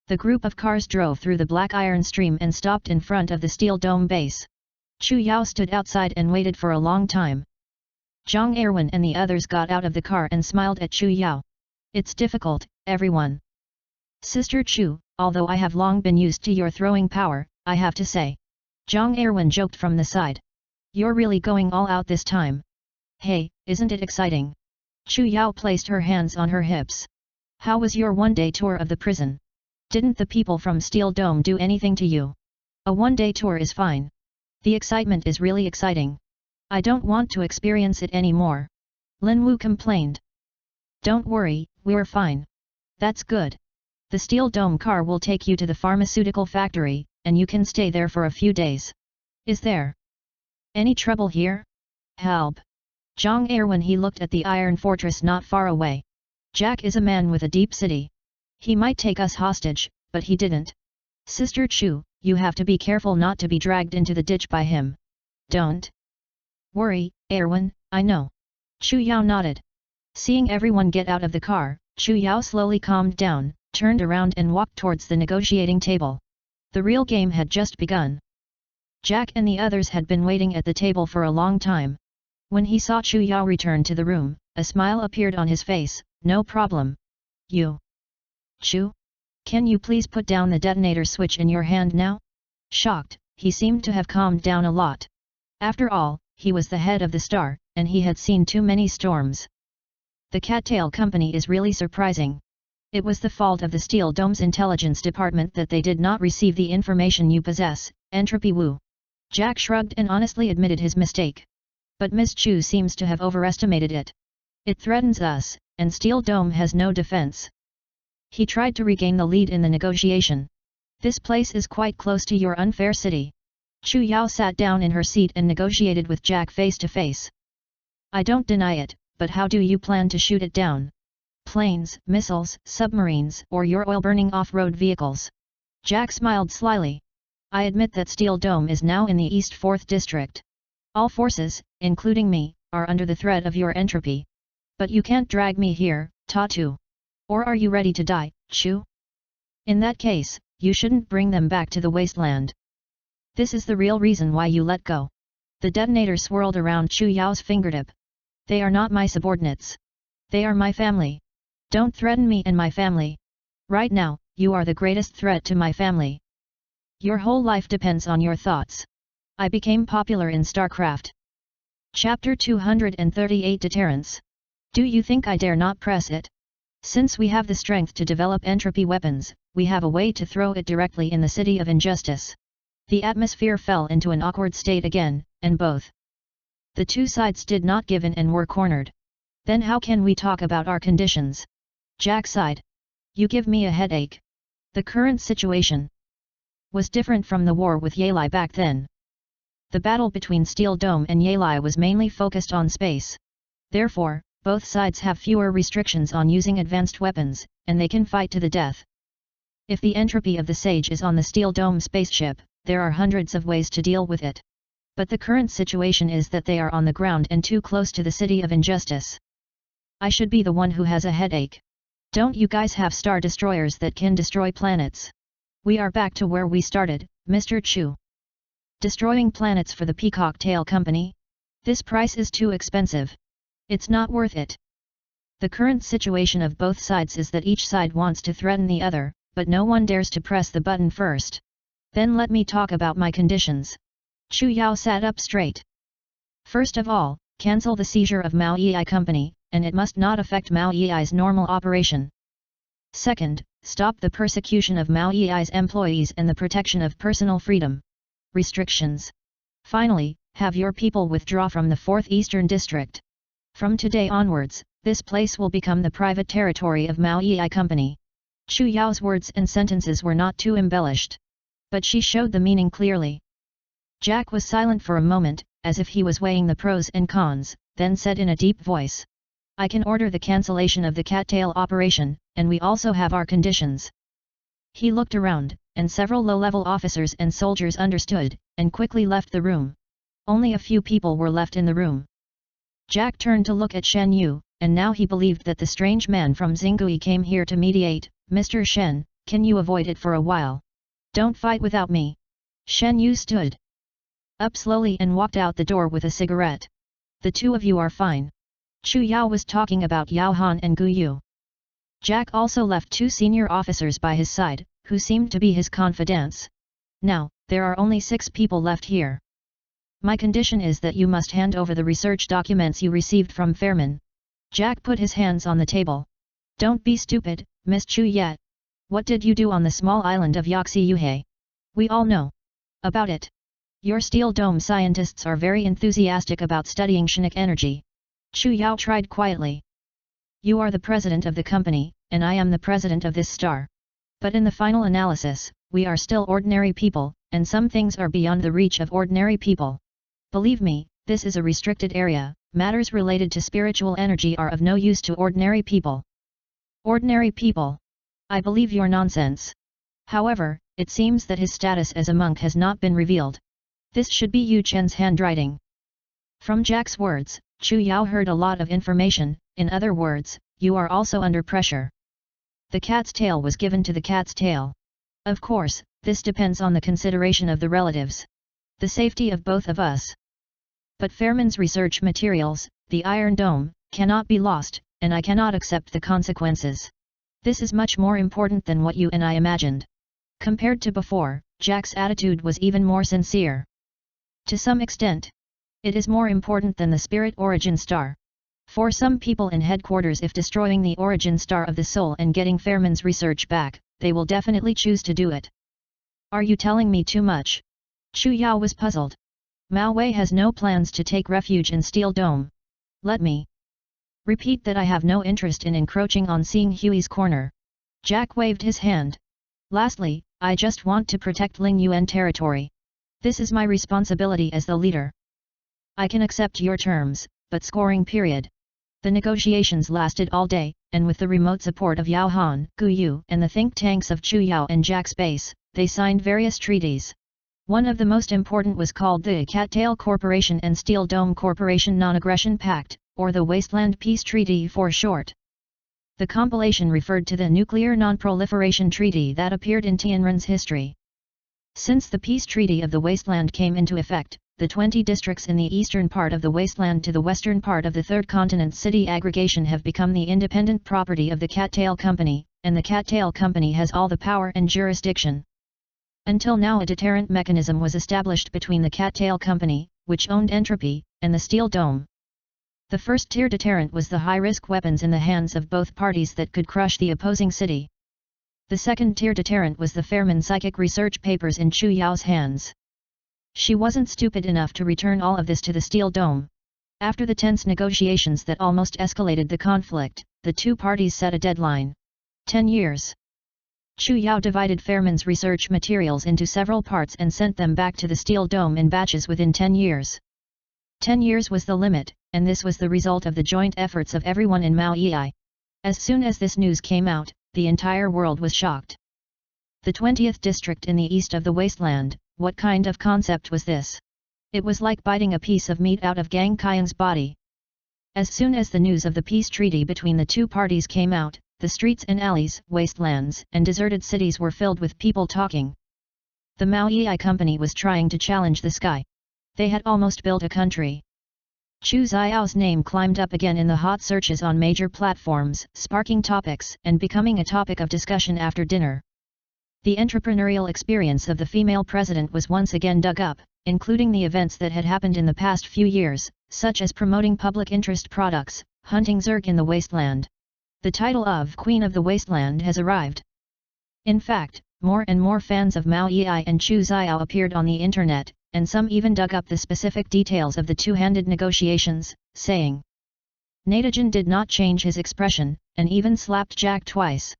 The group of cars drove through the black iron stream and stopped in front of the Steel Dome base. Chu Yao stood outside and waited for a long time. Zhang Erwin and the others got out of the car and smiled at Chu Yao. It's difficult, everyone. Sister Chu, although I have long been used to your throwing power, I have to say. Zhang Erwin joked from the side. You're really going all out this time. Hey, isn't it exciting? Chu Yao placed her hands on her hips. How was your one-day tour of the prison? Didn't the people from Steel Dome do anything to you? A one-day tour is fine. The excitement is really exciting. I don't want to experience it anymore. Lin Wu complained. Don't worry, we're fine. That's good. The Steel Dome car will take you to the pharmaceutical factory, and you can stay there for a few days. Is there any trouble here? Help! Zhang Erwin he looked at the iron fortress not far away. Jack is a man with a deep city. He might take us hostage, but he didn't. Sister Chu, you have to be careful not to be dragged into the ditch by him. Don't worry, Erwin, I know. Chu Yao nodded. Seeing everyone get out of the car, Chu Yao slowly calmed down, turned around and walked towards the negotiating table. The real game had just begun. Jack and the others had been waiting at the table for a long time. When he saw Chu Yao return to the room, a smile appeared on his face. No problem. You. Chu? Can you please put down the detonator switch in your hand now? Shocked, he seemed to have calmed down a lot. After all, he was the head of the star, and he had seen too many storms. The Cattail Company is really surprising. It was the fault of the Steel Dome's intelligence department that they did not receive the information you possess, Entropy Wu. Jack shrugged and honestly admitted his mistake. But Ms. Chu seems to have overestimated it. It threatens us, and Steel Dome has no defense. He tried to regain the lead in the negotiation. This place is quite close to your unfair city. Chu Yao sat down in her seat and negotiated with Jack face to face. I don't deny it, but how do you plan to shoot it down? Planes, missiles, submarines, or your oil-burning off-road vehicles? Jack smiled slyly. I admit that Steel Dome is now in the East 4th District. All forces, including me, are under the threat of your entropy. But you can't drag me here, Tatu. Or are you ready to die, Chu? In that case, you shouldn't bring them back to the wasteland. This is the real reason why you let go. The detonator swirled around Chu Yao's fingertip. They are not my subordinates. They are my family. Don't threaten me and my family. Right now, you are the greatest threat to my family. Your whole life depends on your thoughts. I became popular in StarCraft. Chapter 238 Deterrence. Do you think I dare not press it? Since we have the strength to develop entropy weapons, we have a way to throw it directly in the city of injustice. The atmosphere fell into an awkward state again, and both the two sides did not give in and were cornered. Then how can we talk about our conditions? Jack sighed. You give me a headache. The current situation was different from the war with Yalai back then. The battle between Steel Dome and Yalai was mainly focused on space. Therefore, both sides have fewer restrictions on using advanced weapons, and they can fight to the death. If the entropy of the Sage is on the Steel Dome spaceship, there are hundreds of ways to deal with it. But the current situation is that they are on the ground and too close to the city of injustice. I should be the one who has a headache. Don't you guys have star destroyers that can destroy planets? We are back to where we started, Mr. Chu. Destroying planets for the Peacock Tail Company? This price is too expensive. It's not worth it. The current situation of both sides is that each side wants to threaten the other, but no one dares to press the button first. Then let me talk about my conditions. Chu Yao sat up straight. First of all, cancel the seizure of Mao Yi Company, and it must not affect Mao Yi's normal operation. Second, stop the persecution of Mao Yi's employees and the protection of personal freedom. Restrictions. Finally, have your people withdraw from the 4th Eastern District. From today onwards, this place will become the private territory of Mao Yi Company. Chu Yao's words and sentences were not too embellished. But she showed the meaning clearly. Jack was silent for a moment, as if he was weighing the pros and cons, then said in a deep voice. I can order the cancellation of the cattail operation, and we also have our conditions. He looked around, and several low-level officers and soldiers understood, and quickly left the room. Only a few people were left in the room. Jack turned to look at Shen Yu, and now he believed that the strange man from Xingui came here to mediate. Mr. Shen, can you avoid it for a while? Don't fight without me. Shen Yu stood up slowly and walked out the door with a cigarette. The two of you are fine. Chu Yao was talking about Yao Han and Gu Yu. Jack also left two senior officers by his side, who seemed to be his confidants. Now, there are only 6 people left here. My condition is that you must hand over the research documents you received from Fairman. Jack put his hands on the table. Don't be stupid, Miss Chu yet. What did you do on the small island of Yaxi Yuhei? We all know about it. Your Steel Dome scientists are very enthusiastic about studying Chinook energy. Chu Yao tried quietly. You are the president of the company, and I am the president of this star. But in the final analysis, we are still ordinary people, and some things are beyond the reach of ordinary people. Believe me, this is a restricted area. Matters related to spiritual energy are of no use to ordinary people. Ordinary people? I believe your nonsense. However, it seems that his status as a monk has not been revealed. This should be Yu Chen's handwriting. From Jack's words, Chu Yao heard a lot of information. In other words, you are also under pressure. The cat's tail was given to the cat's tail. Of course, this depends on the consideration of the relatives. The safety of both of us. But Fairman's research materials, the Iron Dome, cannot be lost, and I cannot accept the consequences. This is much more important than what you and I imagined. Compared to before, Jack's attitude was even more sincere. To some extent, it is more important than the spirit origin star. For some people in headquarters, if destroying the origin star of the soul and getting Fairman's research back, they will definitely choose to do it. Are you telling me too much? Chu Yao was puzzled. Mao Wei has no plans to take refuge in Steel Dome. Let me repeat that I have no interest in encroaching on Seeing Hui's corner. Jack waved his hand. Lastly, I just want to protect Ling Yuan territory. This is my responsibility as the leader. I can accept your terms, but scoring period. The negotiations lasted all day, and with the remote support of Yao Han, Gu Yu and the think tanks of Chu Yao and Jack's base, they signed various treaties. One of the most important was called the Cattail Corporation and Steel Dome Corporation Non-Aggression Pact, or the Wasteland Peace Treaty for short. The compilation referred to the Nuclear Non-Proliferation Treaty that appeared in Tianren's history. Since the Peace Treaty of the Wasteland came into effect, the 20 districts in the eastern part of the wasteland to the western part of the Third Continent city aggregation have become the independent property of the Cattail Company, and the Cattail Company has all the power and jurisdiction. Until now, a deterrent mechanism was established between the Cattail Company, which owned Entropy, and the Steel Dome. The first-tier deterrent was the high-risk weapons in the hands of both parties that could crush the opposing city. The second-tier deterrent was the Fairman psychic research papers in Chu Yao's hands. She wasn't stupid enough to return all of this to the Steel Dome. After the tense negotiations that almost escalated the conflict, the two parties set a deadline. 10 years. Chu Yao divided Fairman's research materials into several parts and sent them back to the Steel Dome in batches within 10 years. 10 years was the limit, and this was the result of the joint efforts of everyone in Mao Yi. As soon as this news came out, the entire world was shocked. The 20th district in the east of the wasteland, what kind of concept was this? It was like biting a piece of meat out of Gang Kaiyang's body. As soon as the news of the peace treaty between the two parties came out, the streets and alleys, wastelands, and deserted cities were filled with people talking. The Mao Yi Company was trying to challenge the sky. They had almost built a country. Chu Xiao's name climbed up again in the hot searches on major platforms, sparking topics and becoming a topic of discussion after dinner. The entrepreneurial experience of the female president was once again dug up, including the events that had happened in the past few years, such as promoting public interest products, hunting Zerg in the wasteland. The title of Queen of the Wasteland has arrived. In fact, more and more fans of Mao Yi and Chu Xiao appeared on the internet, and some even dug up the specific details of the two-handed negotiations, saying, Natajan did not change his expression, and even slapped Jack twice.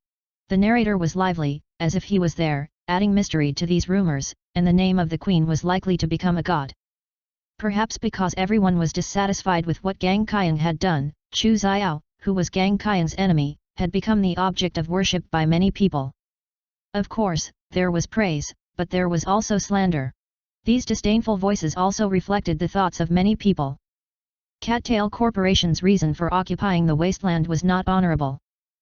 The narrator was lively, as if he was there, adding mystery to these rumors, and the name of the queen was likely to become a god. Perhaps because everyone was dissatisfied with what Gang Kaiyang had done, Chu Xiao, who was Gang Kaiyang's enemy, had become the object of worship by many people. Of course, there was praise, but there was also slander. These disdainful voices also reflected the thoughts of many people. Cattail Corporation's reason for occupying the wasteland was not honorable.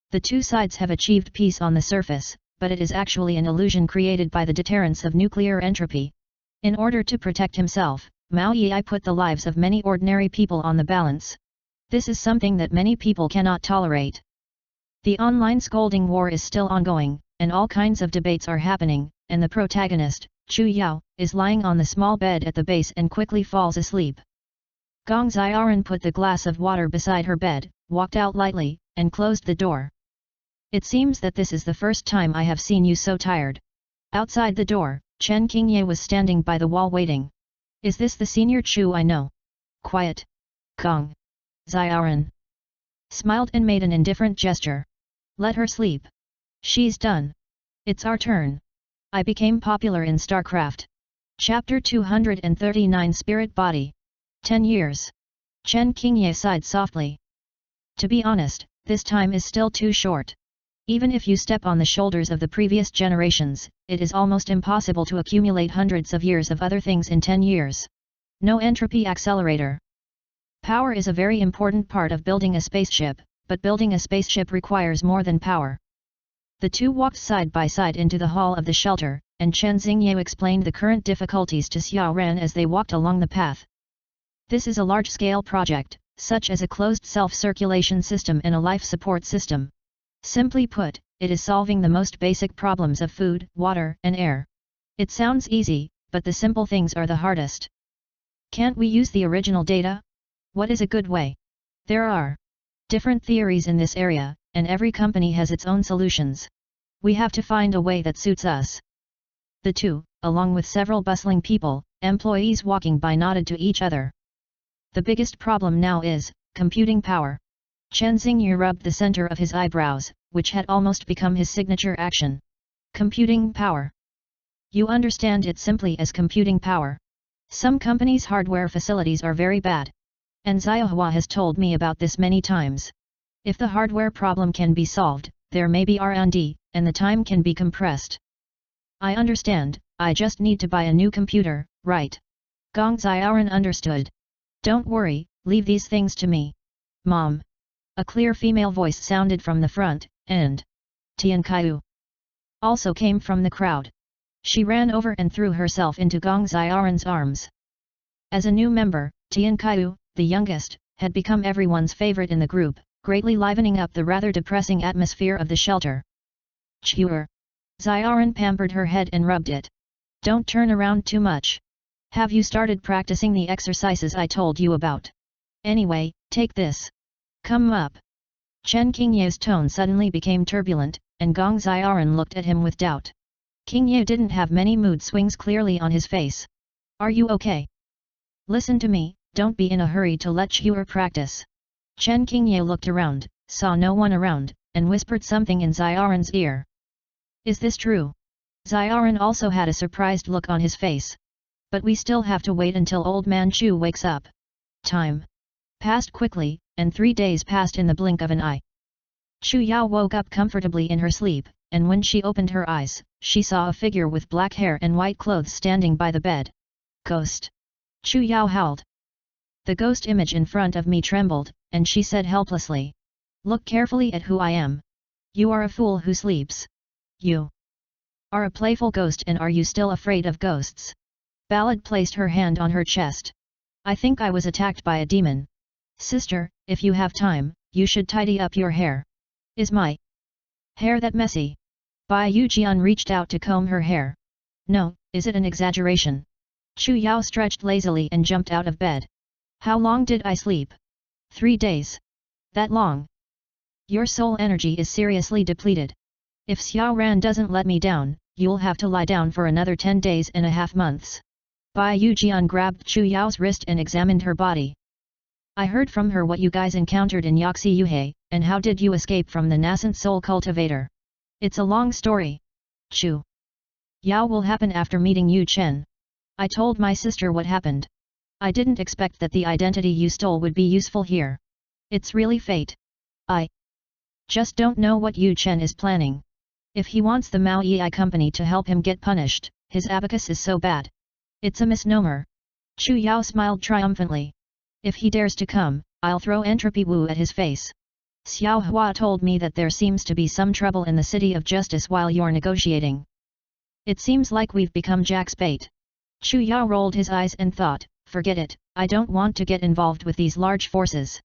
The two sides have achieved peace on the surface, but it is actually an illusion created by the deterrence of nuclear entropy. In order to protect himself, Mao Yi put the lives of many ordinary people on the balance. This is something that many people cannot tolerate. The online scolding war is still ongoing, and all kinds of debates are happening, and the protagonist, Chu Yao, is lying on the small bed at the base and quickly falls asleep. Gong Xiaoran put the glass of water beside her bed, walked out lightly, and closed the door. It seems that this is the first time I have seen you so tired. Outside the door, Chen Qingye was standing by the wall waiting. Is this the senior Chu I know? Quiet. Gong Xiaoran smiled and made an indifferent gesture. Let her sleep. She's done. It's our turn. I became popular in StarCraft. Chapter 239 Spirit Body. 10 years. Chen Qingye sighed softly. To be honest, this time is still too short. Even if you step on the shoulders of the previous generations, it is almost impossible to accumulate hundreds of years of other things in 10 years. No entropy accelerator. Power is a very important part of building a spaceship, but building a spaceship requires more than power. The two walked side by side into the hall of the shelter, and Chen Xingyu explained the current difficulties to Xiao Ran as they walked along the path. This is a large-scale project, such as a closed self-circulation system and a life support system. Simply put, it is solving the most basic problems of food, water, and air. It sounds easy, but the simple things are the hardest. Can't we use the original data? What is a good way? There are different theories in this area, and every company has its own solutions. We have to find a way that suits us. The two, along with several bustling people, employees walking by, nodded to each other. The biggest problem now is computing power. Chen Xingyu rubbed the center of his eyebrows, which had almost become his signature action. Computing power. You understand it simply as computing power. Some companies' hardware facilities are very bad. And Xiaohua has told me about this many times. If the hardware problem can be solved, there may be R&D, and the time can be compressed. I understand, I just need to buy a new computer, right? Gong Xiaoran understood. Don't worry, leave these things to me. Mom. A clear female voice sounded from the front, and Tian Kaiu also came from the crowd. She ran over and threw herself into Gong Xiaoran's arms. As a new member, Tian Kaiu, the youngest, had become everyone's favorite in the group, greatly livening up the rather depressing atmosphere of the shelter. Chur. Xiaoran pampered her head and rubbed it. Don't turn around too much. Have you started practicing the exercises I told you about? Anyway, take this. Come up. Chen Qingyu's tone suddenly became turbulent, and Gong Xiaoran looked at him with doubt. Qingyu didn't have many mood swings clearly on his face. Are you okay? Listen to me, don't be in a hurry to let Chur practice. Chen Qingyu looked around, saw no one around, and whispered something in Xiaoran's ear. Is this true? Xiaoran also had a surprised look on his face. But we still have to wait until old man Chu wakes up. Time passed quickly, and 3 days passed in the blink of an eye. Chu Yao woke up comfortably in her sleep, and when she opened her eyes, she saw a figure with black hair and white clothes standing by the bed. Ghost! Chu Yao howled. The ghost image in front of me trembled, and she said helplessly. Look carefully at who I am. You are a fool who sleeps. You are a playful ghost, and are you still afraid of ghosts? Ballad placed her hand on her chest. I think I was attacked by a demon. Sister, if you have time, you should tidy up your hair. Is my hair that messy? Bai Yujian reached out to comb her hair. No, is it an exaggeration? Chu Yao stretched lazily and jumped out of bed. How long did I sleep? 3 days. That long? Your soul energy is seriously depleted. If Xiao Ran doesn't let me down, you'll have to lie down for another 10 days and a half months. Bai Yujian grabbed Chu Yao's wrist and examined her body. I heard from her what you guys encountered in Yaxi Yuhei, and how did you escape from the nascent soul cultivator? It's a long story. Chu Yao will happen after meeting Yu Chen. I told my sister what happened. I didn't expect that the identity you stole would be useful here. It's really fate. I just don't know what Yu Chen is planning. If he wants the Mao Yi company to help him get punished, his abacus is so bad. It's a misnomer. Chu Yao smiled triumphantly. If he dares to come, I'll throw entropy wu at his face. Xiao Hua told me that there seems to be some trouble in the City of Justice while you're negotiating. It seems like we've become Jack's bait. Chu Yao rolled his eyes and thought, forget it, I don't want to get involved with these large forces.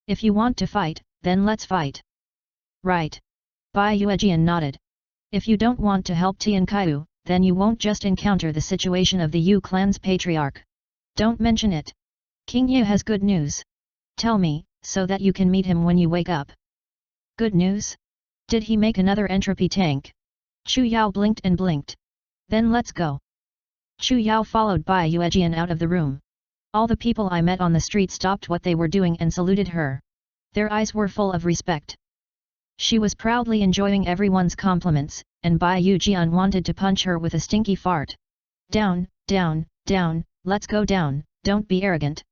If you want to fight, then let's fight. Right. Bai Yuejian nodded. If you don't want to help Tian Kaiu, then you won't just encounter the situation of the Yu clan's patriarch. Don't mention it. King Yu has good news. Tell me, so that you can meet him when you wake up. Good news? Did he make another entropy tank? Chu Yao blinked and blinked. Then let's go. Chu Yao followed Bai Yuejian out of the room. All the people I met on the street stopped what they were doing and saluted her. Their eyes were full of respect. She was proudly enjoying everyone's compliments, and Bai Yujian wanted to punch her with a stinky fart. Down, down, down, let's go down, don't be arrogant.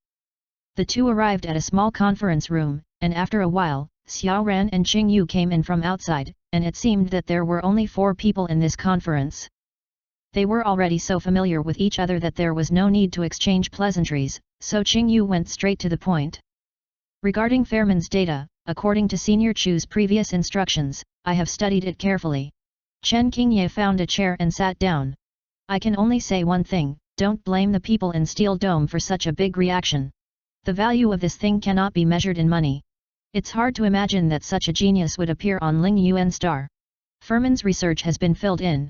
The two arrived at a small conference room, and after a while, Xiao Ran and Qing Yu came in from outside, and it seemed that there were only 4 people in this conference. They were already so familiar with each other that there was no need to exchange pleasantries, so Qing Yu went straight to the point. Regarding Fairman's data, according to Senior Chu's previous instructions, I have studied it carefully. Chen Qingye found a chair and sat down. I can only say one thing, don't blame the people in Steel Dome for such a big reaction. The value of this thing cannot be measured in money. It's hard to imagine that such a genius would appear on Ling Yuan star. Furman's research has been filled in.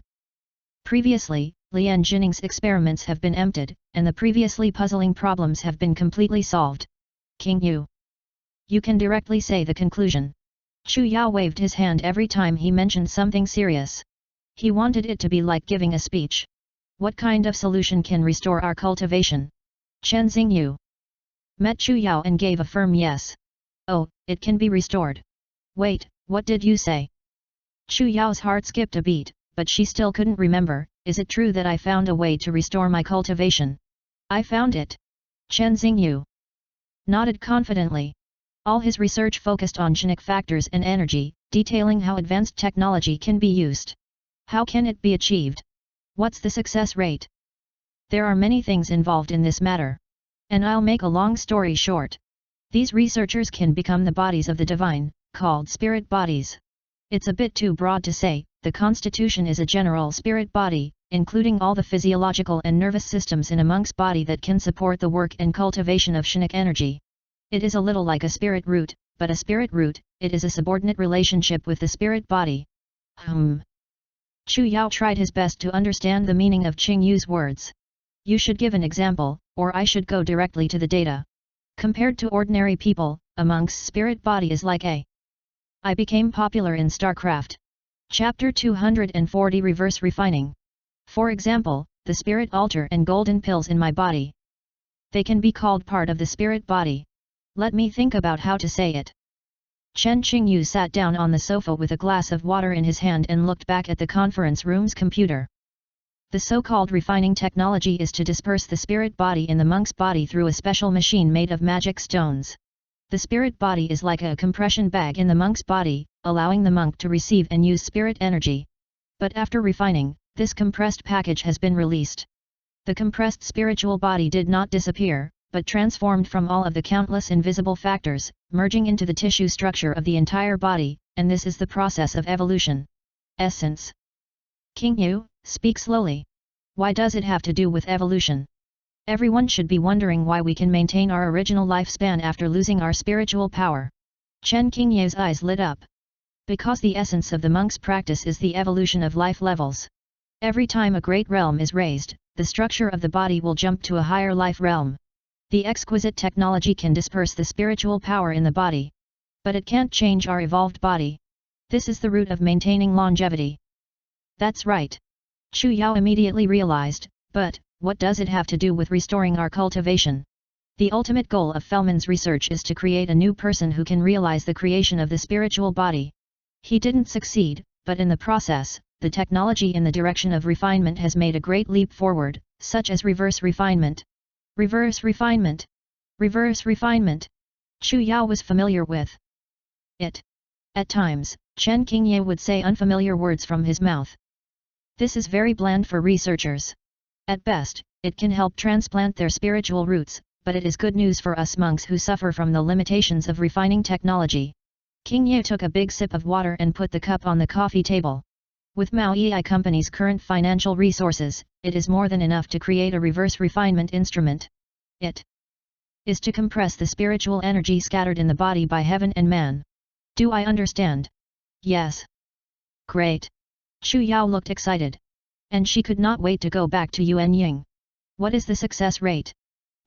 Previously, Lian Jinning's experiments have been emptied, and the previously puzzling problems have been completely solved. King Yu. You can directly say the conclusion. Chu Yao waved his hand every time he mentioned something serious. He wanted it to be like giving a speech. What kind of solution can restore our cultivation? Chen Xingyu met Chu Yao and gave a firm yes. Oh, it can be restored. Wait, what did you say? Chu Yao's heart skipped a beat, but she still couldn't remember. Is it true that I found a way to restore my cultivation? I found it. Chen Xingyu nodded confidently. All his research focused on genetic factors and energy, detailing how advanced technology can be used. How can it be achieved? What's the success rate? There are many things involved in this matter. And I'll make a long story short. These researchers can become the bodies of the divine, called spirit bodies. It's a bit too broad to say, the constitution is a general spirit body, including all the physiological and nervous systems in a monk's body that can support the work and cultivation of Shinnik energy. It is a little like a spirit root, but a spirit root, it is a subordinate relationship with the spirit body. Chu Yao tried his best to understand the meaning of Qing Yu's words. You should give an example, or I should go directly to the data. Compared to ordinary people, a monk's spirit body is like a. I became popular in StarCraft. Chapter 240 Reverse Refining. For example, the spirit altar and golden pills in my body. They can be called part of the spirit body. Let me think about how to say it. Chen Qingyu sat down on the sofa with a glass of water in his hand and looked back at the conference room's computer. The so-called refining technology is to disperse the spirit body in the monk's body through a special machine made of magic stones. The spirit body is like a compression bag in the monk's body, allowing the monk to receive and use spirit energy. But after refining, this compressed package has been released. The compressed spiritual body did not disappear, but transformed from all of the countless invisible factors, merging into the tissue structure of the entire body, and this is the process of evolution. Essence. King Yu, speak slowly. Why does it have to do with evolution? Everyone should be wondering why we can maintain our original lifespan after losing our spiritual power. Chen Qingyu's eyes lit up. Because the essence of the monk's practice is the evolution of life levels. Every time a great realm is raised, the structure of the body will jump to a higher life realm. The exquisite technology can disperse the spiritual power in the body. But it can't change our evolved body. This is the root of maintaining longevity. That's right. Chu Yao immediately realized, but, what does it have to do with restoring our cultivation? The ultimate goal of Fellman's research is to create a new person who can realize the creation of the spiritual body. He didn't succeed, but in the process, the technology in the direction of refinement has made a great leap forward, such as reverse refinement. Reverse refinement. Reverse refinement. Chu Yao was familiar with it. At times, Chen Qingye would say unfamiliar words from his mouth. This is very bland for researchers. At best, it can help transplant their spiritual roots, but it is good news for us monks who suffer from the limitations of refining technology. Qingye took a big sip of water and put the cup on the coffee table. With Mao Yi Company's current financial resources, it is more than enough to create a reverse refinement instrument. It is to compress the spiritual energy scattered in the body by heaven and man. Do I understand? Yes. Great. Chu Yao looked excited. And she could not wait to go back to Yuanying. What is the success rate?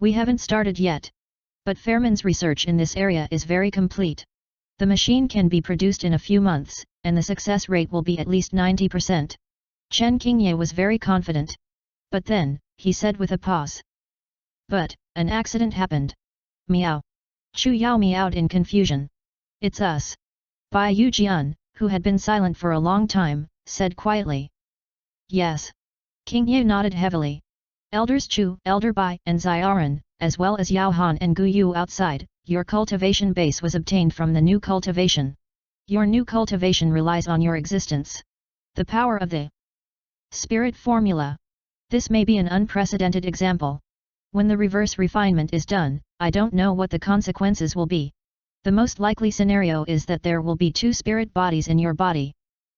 We haven't started yet. But Fellman's research in this area is very complete. The machine can be produced in a few months, and the success rate will be at least 90%. Chen Qingye was very confident. But then, he said with a pause. But, an accident happened. Meow. Chu Yao meowed in confusion. It's us. Bai Yujian, who had been silent for a long time, said quietly. Yes. Qingye nodded heavily. Elders Chu, Elder Bai, and Xiaoran, as well as Yao Han and Gu Yu outside, your cultivation base was obtained from the new cultivation. Your new cultivation relies on your existence. The power of the spirit formula. This may be an unprecedented example. When the reverse refinement is done, I don't know what the consequences will be. The most likely scenario is that there will be 2 spirit bodies in your body.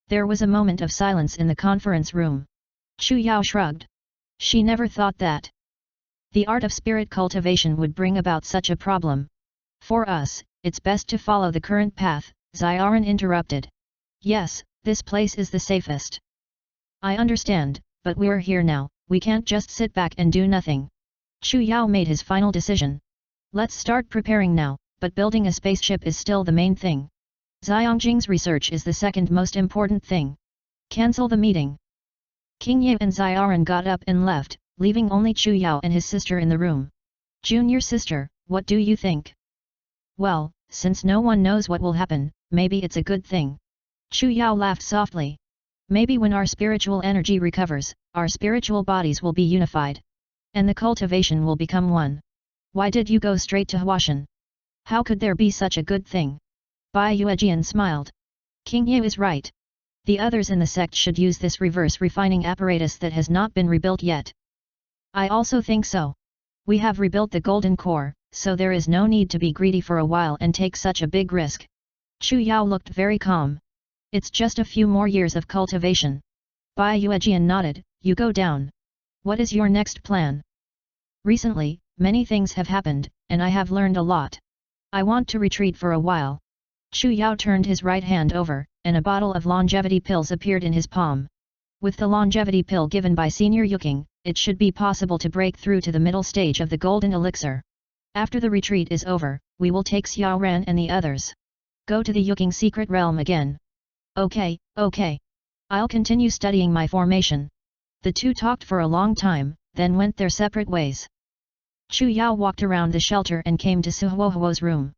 There was a moment of silence in the conference room. Chu Yao shrugged. She never thought that the art of spirit cultivation would bring about such a problem. For us, it's best to follow the current path, Xiaoran interrupted. Yes, this place is the safest. I understand, but we're here now, we can't just sit back and do nothing. Chu Yao made his final decision. Let's start preparing now, but building a spaceship is still the main thing. Xiangjing's research is the second most important thing. Cancel the meeting. King Ye and Xiaoran got up and left, leaving only Chu Yao and his sister in the room. Junior sister, what do you think? Well, since no one knows what will happen, maybe it's a good thing. Chu Yao laughed softly. Maybe when our spiritual energy recovers, our spiritual bodies will be unified. And the cultivation will become one. Why did you go straight to Huashan? How could there be such a good thing? Bai Yuejian smiled. King Ye is right. The others in the sect should use this reverse refining apparatus that has not been rebuilt yet. I also think so. We have rebuilt the golden core, so there is no need to be greedy for a while and take such a big risk. Chu Yao looked very calm. It's just a few more years of cultivation. Bai Yuejian nodded. You go down. What is your next plan? Recently, many things have happened, and I have learned a lot. I want to retreat for a while. Chu Yao turned his right hand over, and a bottle of longevity pills appeared in his palm. With the longevity pill given by Senior Yuking, it should be possible to break through to the middle stage of the golden elixir. After the retreat is over, we will take Xiaoran and the others. Go to the Yuking secret realm again. Okay. I'll continue studying my formation. The two talked for a long time, then went their separate ways. Chu Yao walked around the shelter and came to Suhuohuo's room.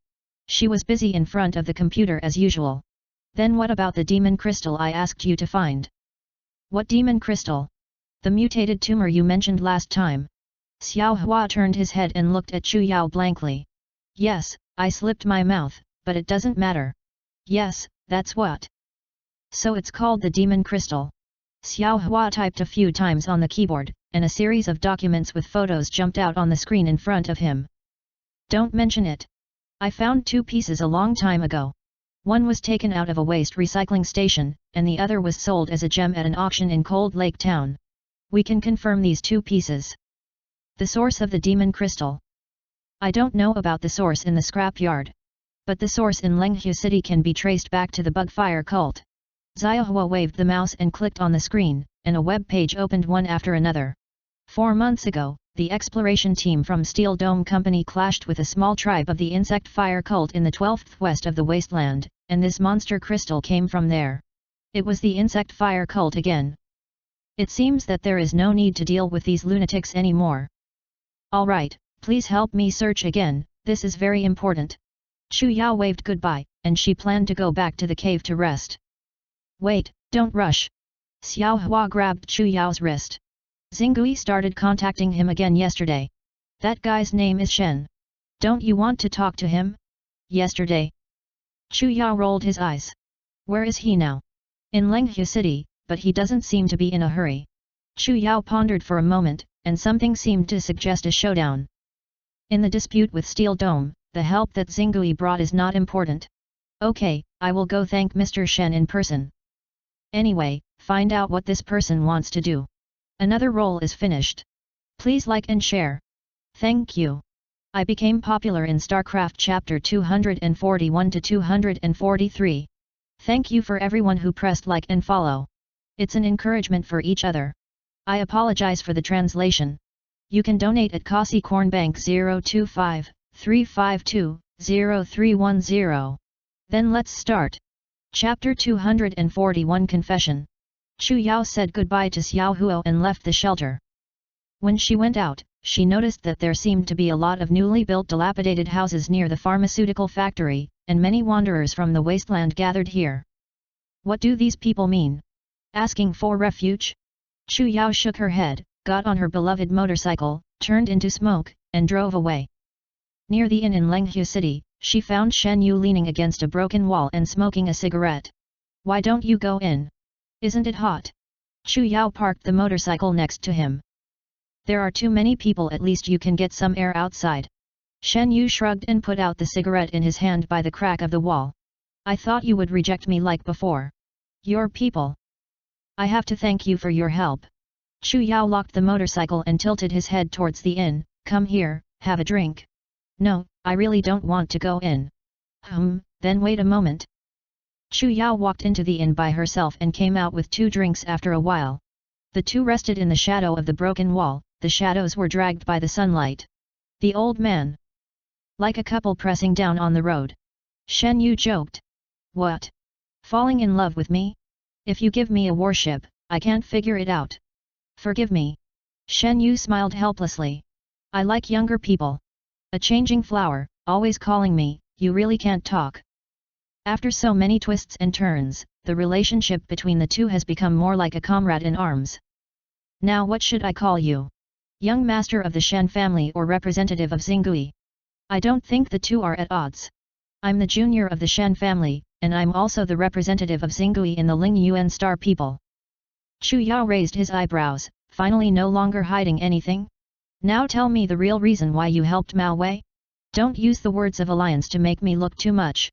She was busy in front of the computer as usual. Then what about the demon crystal I asked you to find? What demon crystal? The mutated tumor you mentioned last time. Xiao Hua turned his head and looked at Chu Yao blankly. Yes, I slipped my mouth, but it doesn't matter. Yes, that's what. So it's called the demon crystal. Xiao Hua typed a few times on the keyboard, and a series of documents with photos jumped out on the screen in front of him. Don't mention it. I found two pieces a long time ago. One was taken out of a waste recycling station, and the other was sold as a gem at an auction in Cold Lake Town. We can confirm these two pieces. The source of the demon crystal. I don't know about the source in the scrapyard. But the source in Lenghu City can be traced back to the Bugfire cult. Xiaohua waved the mouse and clicked on the screen, and a web page opened one after another. 4 months ago, the exploration team from Steel Dome Company clashed with a small tribe of the insect fire cult in the 12th west of the wasteland, and this monster crystal came from there. It was the insect fire cult again. It seems that there is no need to deal with these lunatics anymore. Alright, please help me search again, this is very important. Chu Yao waved goodbye, and she planned to go back to the cave to rest. Wait, don't rush. Xiao Hua grabbed Chu Yao's wrist. Xingui started contacting him again yesterday. That guy's name is Shen. Don't you want to talk to him? Yesterday. Chu Yao rolled his eyes. Where is he now? In Lenghu City, but he doesn't seem to be in a hurry. Chu Yao pondered for a moment, and something seemed to suggest a showdown. In the dispute with Steel Dome, the help that Xingui brought is not important. Okay, I will go thank Mr. Shen in person. Anyway, find out what this person wants to do. Another role is finished. Please like and share. Thank you. I became popular in StarCraft Chapter 241-243. Thank you for everyone who pressed like and follow. It's an encouragement for each other. I apologize for the translation. You can donate at Kasi Corn Bank 025-352-0310. Then let's start. Chapter 241 Confession. Chu Yao said goodbye to Xiao Huo and left the shelter. When she went out, she noticed that there seemed to be a lot of newly built dilapidated houses near the pharmaceutical factory, and many wanderers from the wasteland gathered here. What do these people mean? Asking for refuge? Chu Yao shook her head, got on her beloved motorcycle, turned into smoke, and drove away. Near the inn in Lenghu City, she found Shen Yu leaning against a broken wall and smoking a cigarette. Why don't you go in? Isn't it hot? Chu Yao parked the motorcycle next to him. There are too many people, at least you can get some air outside. Shen Yu shrugged and put out the cigarette in his hand by the crack of the wall. I thought you would reject me like before. Your people. I have to thank you for your help. Chu Yao locked the motorcycle and tilted his head towards the inn. Come here, have a drink. No, I really don't want to go in. Then wait a moment. Chu Yao walked into the inn by herself and came out with 2 drinks after a while. The 2 rested in the shadow of the broken wall, the shadows were dragged by the sunlight. The old man. Like a couple pressing down on the road. Shen Yu joked. What? Falling in love with me? If you give me a warship, I can't figure it out. Forgive me. Shen Yu smiled helplessly. I like younger people. A changing flower, always calling me, you really can't talk. After so many twists and turns, the relationship between the two has become more like a comrade in arms. Now what should I call you? Young master of the Shen family or representative of Xingui? I don't think the two are at odds. I'm the junior of the Shen family, and I'm also the representative of Xingui in the Ling Yuan star people. Chu Yao raised his eyebrows, finally no longer hiding anything. Now tell me the real reason why you helped Mao Wei? Don't use the words of alliance to make me look too much.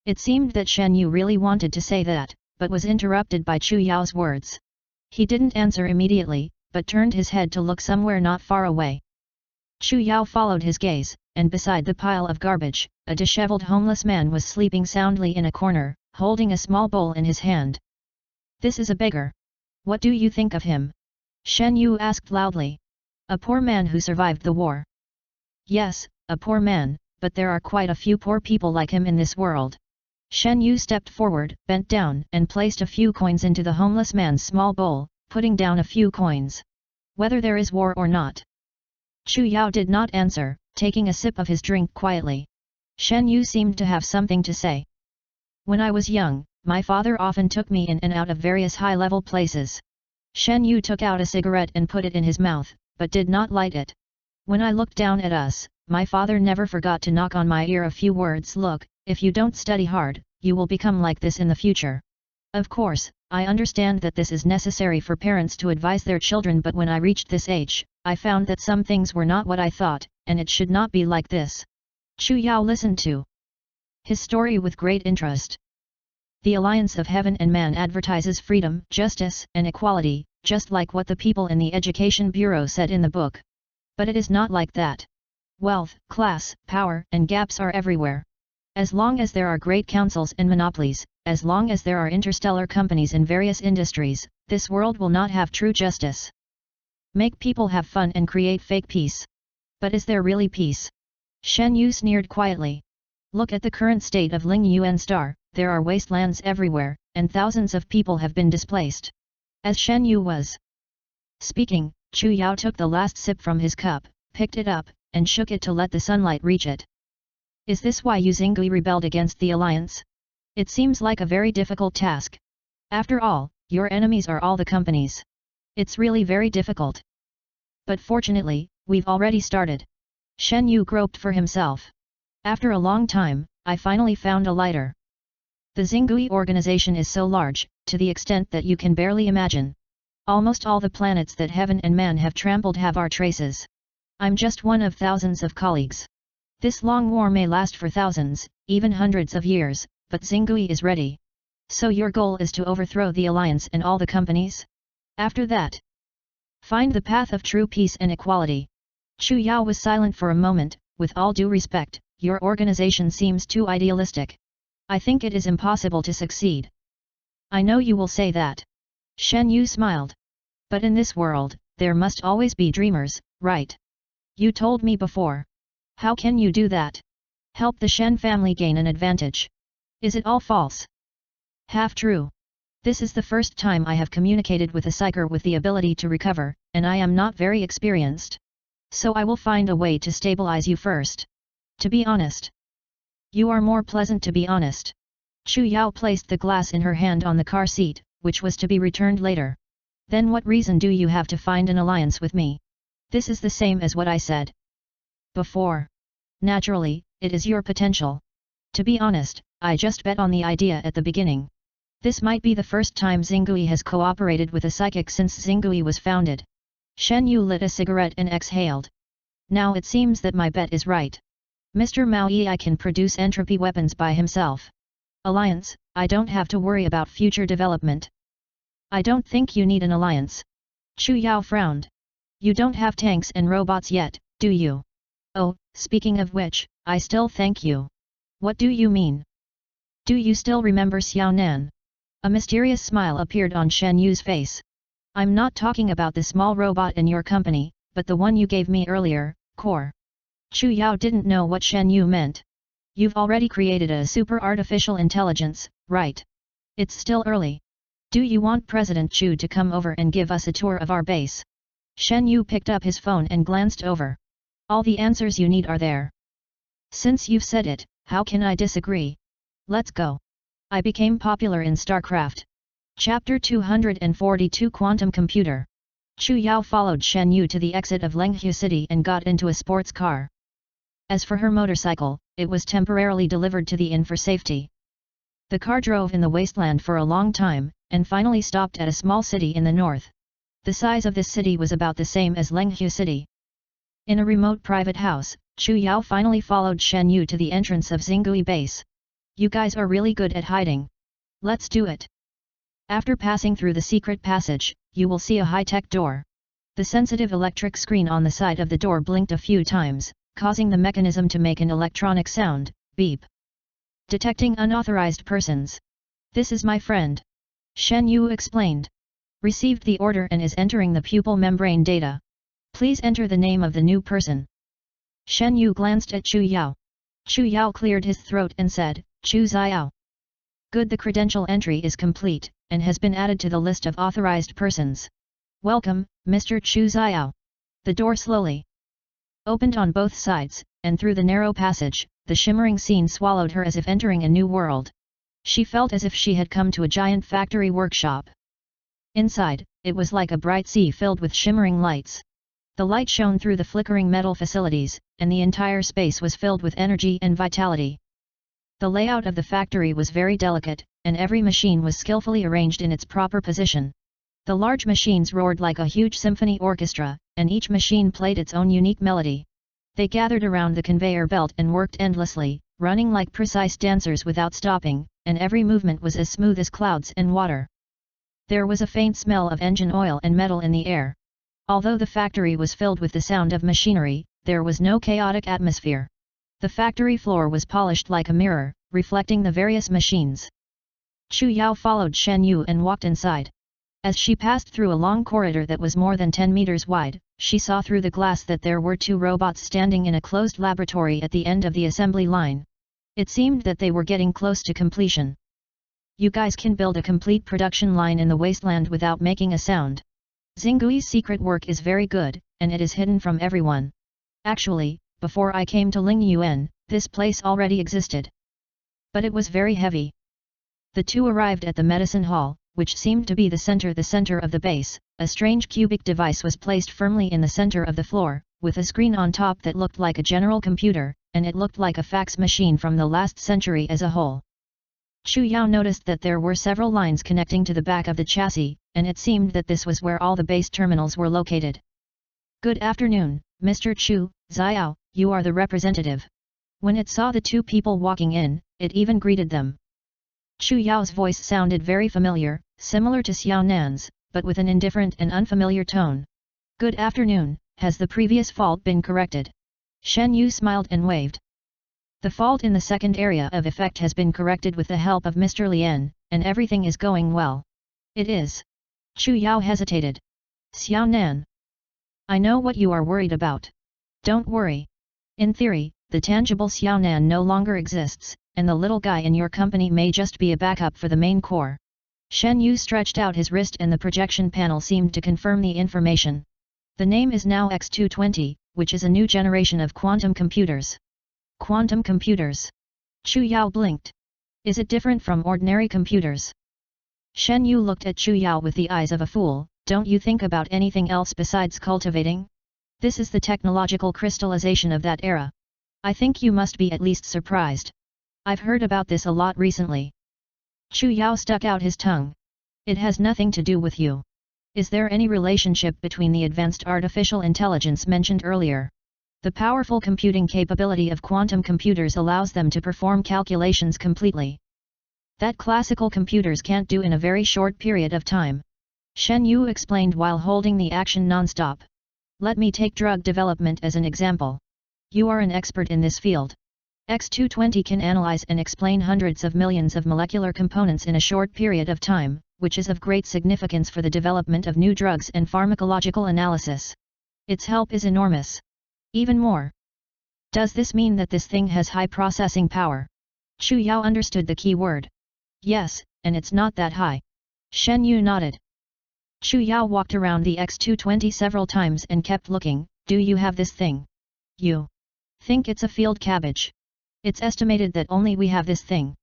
It seemed that Shen Yu really wanted to say that, but was interrupted by Chu Yao's words. He didn't answer immediately, but turned his head to look somewhere not far away. Chu Yao followed his gaze, and beside the pile of garbage, a disheveled homeless man was sleeping soundly in a corner, holding a small bowl in his hand. This is a beggar. What do you think of him? Shen Yu asked loudly. A poor man who survived the war. Yes, a poor man, but there are quite a few poor people like him in this world. Shen Yu stepped forward, bent down, and placed a few coins into the homeless man's small bowl, putting down a few coins. Whether there is war or not. Chu Yao did not answer, taking a sip of his drink quietly. Shen Yu seemed to have something to say. When I was young, my father often took me in and out of various high-level places. Shen Yu took out a cigarette and put it in his mouth, but did not light it. When I looked down at us, my father never forgot to knock on my ear a few words. Look, if you don't study hard, you will become like this in the future. Of course, I understand that this is necessary for parents to advise their children, but when I reached this age, I found that some things were not what I thought, and it should not be like this. Chu Yao listened to his story with great interest. The Alliance of Heaven and Man advertises freedom, justice, and equality, just like what the people in the Education Bureau said in the book. But it is not like that. Wealth, class, power, and gaps are everywhere. As long as there are great councils and monopolies, as long as there are interstellar companies in various industries, this world will not have true justice. Make people have fun and create fake peace. But is there really peace? Shen Yu sneered quietly. Look at the current state of Ling Yuan Star, there are wastelands everywhere, and thousands of people have been displaced. As Shen Yu was speaking, Chu Yao took the last sip from his cup, picked it up, and shook it to let the sunlight reach it. Is this why you Xingui rebelled against the alliance? It seems like a very difficult task. After all, your enemies are all the companies. It's really very difficult. But fortunately, we've already started. Shen Yu groped for himself. After a long time, I finally found a lighter. The Xingui organization is so large, to the extent that you can barely imagine. Almost all the planets that heaven and man have trampled have our traces. I'm just one of thousands of colleagues. This long war may last for thousands, even hundreds of years, but Xingui is ready. So your goal is to overthrow the alliance and all the companies? After that, find the path of true peace and equality. Chu Yao was silent for a moment. With all due respect, your organization seems too idealistic. I think it is impossible to succeed. I know you will say that. Shen Yu smiled. But in this world, there must always be dreamers, right? You told me before. How can you do that? Help the Shen family gain an advantage. Is it all false? Half true. This is the first time I have communicated with a psyker with the ability to recover, and I am not very experienced. So I will find a way to stabilize you first. To be honest. You are more pleasant to be honest. Chu Yao placed the glass in her hand on the car seat, which was to be returned later. Then what reason do you have to find an alliance with me? This is the same as what I said before. Naturally, it is your potential. To be honest, I just bet on the idea at the beginning. This might be the first time Xingui has cooperated with a psychic since Xingui was founded. Shen Yu lit a cigarette and exhaled. Now it seems that my bet is right. Mr. Mao Yi can produce entropy weapons by himself. Alliance, I don't have to worry about future development. I don't think you need an alliance. Chu Yao frowned. You don't have tanks and robots yet, do you? Oh, speaking of which, I still thank you. What do you mean? Do you still remember Xiao Nan? A mysterious smile appeared on Shen Yu's face. I'm not talking about the small robot in your company, but the one you gave me earlier, Core. Chu Yao didn't know what Shen Yu meant. You've already created a super artificial intelligence, right? It's still early. Do you want President Chu to come over and give us a tour of our base? Shen Yu picked up his phone and glanced over. All the answers you need are there. Since you've said it, how can I disagree? Let's go. I became popular in StarCraft. Chapter 242 Quantum Computer. Chu Yao followed Shen Yu to the exit of Lenghu City and got into a sports car. As for her motorcycle, it was temporarily delivered to the inn for safety. The car drove in the wasteland for a long time, and finally stopped at a small city in the north. The size of this city was about the same as Lenghu City. In a remote private house, Chu Yao finally followed Shen Yu to the entrance of Xingui base. You guys are really good at hiding. Let's do it. After passing through the secret passage, you will see a high-tech door. The sensitive electric screen on the side of the door blinked a few times, causing the mechanism to make an electronic sound, beep. Detecting unauthorized persons. This is my friend. Shen Yu explained. Received the order and is entering the pupil membrane data. Please enter the name of the new person. Shen Yu glanced at Chu Yao. Chu Yao cleared his throat and said, Chu Xiao. Good, the credential entry is complete, and has been added to the list of authorized persons. Welcome, Mr. Chu Xiao. The door slowly opened on both sides, and through the narrow passage, the shimmering scene swallowed her as if entering a new world. She felt as if she had come to a giant factory workshop. Inside, it was like a bright sea filled with shimmering lights. The light shone through the flickering metal facilities, and the entire space was filled with energy and vitality. The layout of the factory was very delicate, and every machine was skillfully arranged in its proper position. The large machines roared like a huge symphony orchestra, and each machine played its own unique melody. They gathered around the conveyor belt and worked endlessly, running like precise dancers without stopping, and every movement was as smooth as clouds and water. There was a faint smell of engine oil and metal in the air. Although the factory was filled with the sound of machinery, there was no chaotic atmosphere. The factory floor was polished like a mirror, reflecting the various machines. Chu Yao followed Shen Yu and walked inside. As she passed through a long corridor that was more than 10 meters wide, she saw through the glass that there were 2 robots standing in a closed laboratory at the end of the assembly line. It seemed that they were getting close to completion. You guys can build a complete production line in the wasteland without making a sound. Xingui's secret work is very good, and it is hidden from everyone. Actually, before I came to Lingyuan, this place already existed. But it was very heavy. The two arrived at the medicine hall, which seemed to be the center of the base. A strange cubic device was placed firmly in the center of the floor, with a screen on top that looked like a general computer, and it looked like a fax machine from the last century as a whole. Chu Yao noticed that there were several lines connecting to the back of the chassis, and it seemed that this was where all the base terminals were located. Good afternoon, Mr. Chu Xiao, you are the representative. When it saw the 2 people walking in, it even greeted them. Chu Yao's voice sounded very familiar, similar to Xiao Nan's, but with an indifferent and unfamiliar tone. Good afternoon, has the previous fault been corrected? Shen Yu smiled and waved. The fault in the second area of effect has been corrected with the help of Mr. Lian, and everything is going well. It is. Chu Yao hesitated. Xiao Nan. I know what you are worried about. Don't worry. In theory, the tangible Xiao Nan no longer exists, and the little guy in your company may just be a backup for the main core. Shen Yu stretched out his wrist and the projection panel seemed to confirm the information. The name is now X220, which is a new generation of quantum computers. Quantum computers. Chu Yao blinked. Is it different from ordinary computers? Shen Yu looked at Chu Yao with the eyes of a fool. Don't you think about anything else besides cultivating? This is the technological crystallization of that era. I think you must be at least surprised. I've heard about this a lot recently. Chu Yao stuck out his tongue. It has nothing to do with you. Is there any relationship between the advanced artificial intelligence mentioned earlier? The powerful computing capability of quantum computers allows them to perform calculations completely. That classical computers can't do in a very short period of time. Shen Yu explained while holding the action non-stop. Let me take drug development as an example. You are an expert in this field. X220 can analyze and explain hundreds of millions of molecular components in a short period of time, which is of great significance for the development of new drugs and pharmacological analysis. Its help is enormous. Even more. Does this mean that this thing has high processing power? Chu Yao understood the key word. Yes, and it's not that high. Shen Yu nodded. Chu Yao walked around the X220 several times and kept looking. Do you have this thing? You think it's a field cabbage? It's estimated that only we have this thing.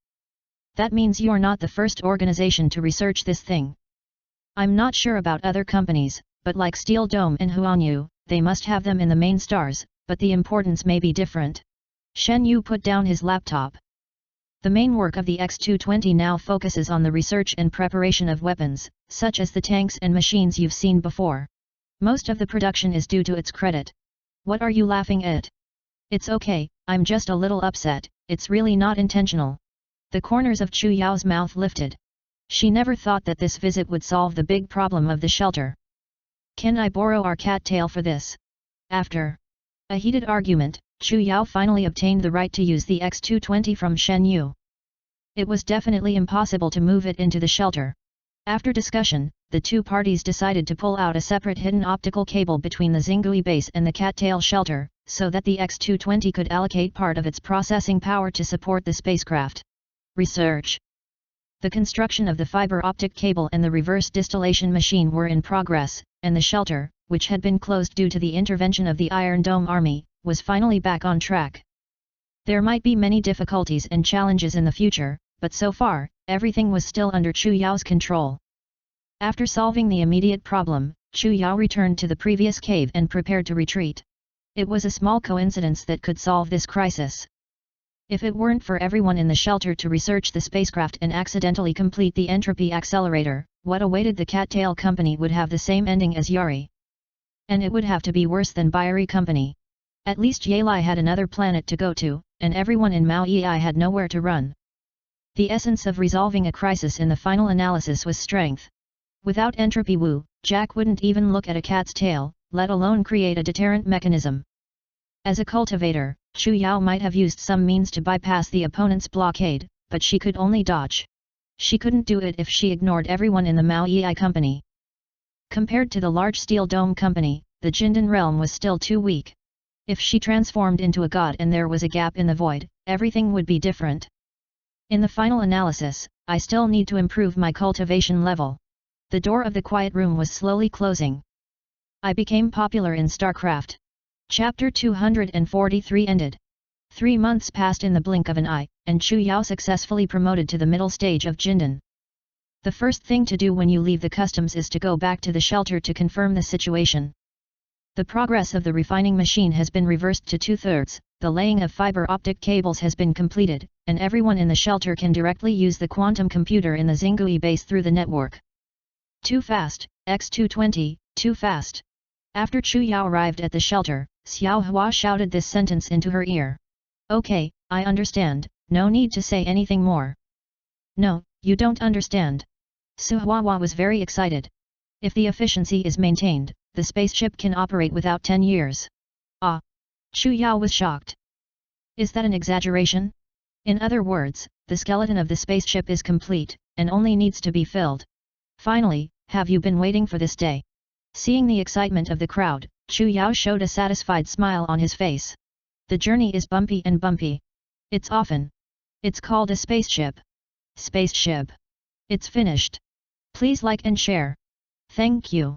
That means you're not the first organization to research this thing. I'm not sure about other companies, but like Steel Dome and Huanyu, they must have them in the main stars, but the importance may be different. Shen Yu put down his laptop. The main work of the X220 now focuses on the research and preparation of weapons, such as the tanks and machines you've seen before. Most of the production is due to its credit. What are you laughing at? It's okay, I'm just a little upset, it's really not intentional. The corners of Chu Yao's mouth lifted. She never thought that this visit would solve the big problem of the shelter. Can I borrow our cat tail for this? After a heated argument, Chu Yao finally obtained the right to use the X220 from Shen Yu. It was definitely impossible to move it into the shelter. After discussion, the two parties decided to pull out a separate hidden optical cable between the Xingui base and the cattail shelter, so that the X220 could allocate part of its processing power to support the spacecraft. Research. The construction of the fiber optic cable and the reverse distillation machine were in progress, and the shelter, which had been closed due to the intervention of the Iron Dome Army, was finally back on track. There might be many difficulties and challenges in the future, but so far, everything was still under Chu Yao's control. After solving the immediate problem, Chu Yao returned to the previous cave and prepared to retreat. It was a small coincidence that could solve this crisis. If it weren't for everyone in the shelter to research the spacecraft and accidentally complete the entropy accelerator, what awaited the Cattail Company would have the same ending as Yari. And it would have to be worse than Byari Company. At least Yalai had another planet to go to, and everyone in Mao Yi had nowhere to run. The essence of resolving a crisis in the final analysis was strength. Without entropy Wu, Jack wouldn't even look at a cat's tail, let alone create a deterrent mechanism. As a cultivator, Chu Yao might have used some means to bypass the opponent's blockade, but she could only dodge. She couldn't do it if she ignored everyone in the Mao Yi Company. Compared to the large Steel Dome Company, the Jindan realm was still too weak. If she transformed into a god and there was a gap in the void, everything would be different. In the final analysis, I still need to improve my cultivation level. The door of the quiet room was slowly closing. I became popular in StarCraft. Chapter 243 ended. 3 months passed in the blink of an eye, and Chu Yao successfully promoted to the middle stage of Jindan. The first thing to do when you leave the customs is to go back to the shelter to confirm the situation. The progress of the refining machine has been reversed to 2/3, the laying of fiber optic cables has been completed, and everyone in the shelter can directly use the quantum computer in the Xingui base through the network. Too fast, X220, too fast. After Chu Yao arrived at the shelter, Xiao Hua shouted this sentence into her ear. Okay, I understand, no need to say anything more. No, you don't understand. Su Hua was very excited. If the efficiency is maintained, the spaceship can operate without 10 years. Ah! Chu Yao was shocked. Is that an exaggeration? In other words, the skeleton of the spaceship is complete, and only needs to be filled. Finally, have you been waiting for this day? Seeing the excitement of the crowd, Chu Yao showed a satisfied smile on his face. The journey is bumpy and bumpy. It's often. It's called a spaceship. Spaceship. It's finished. Please like and share. Thank you.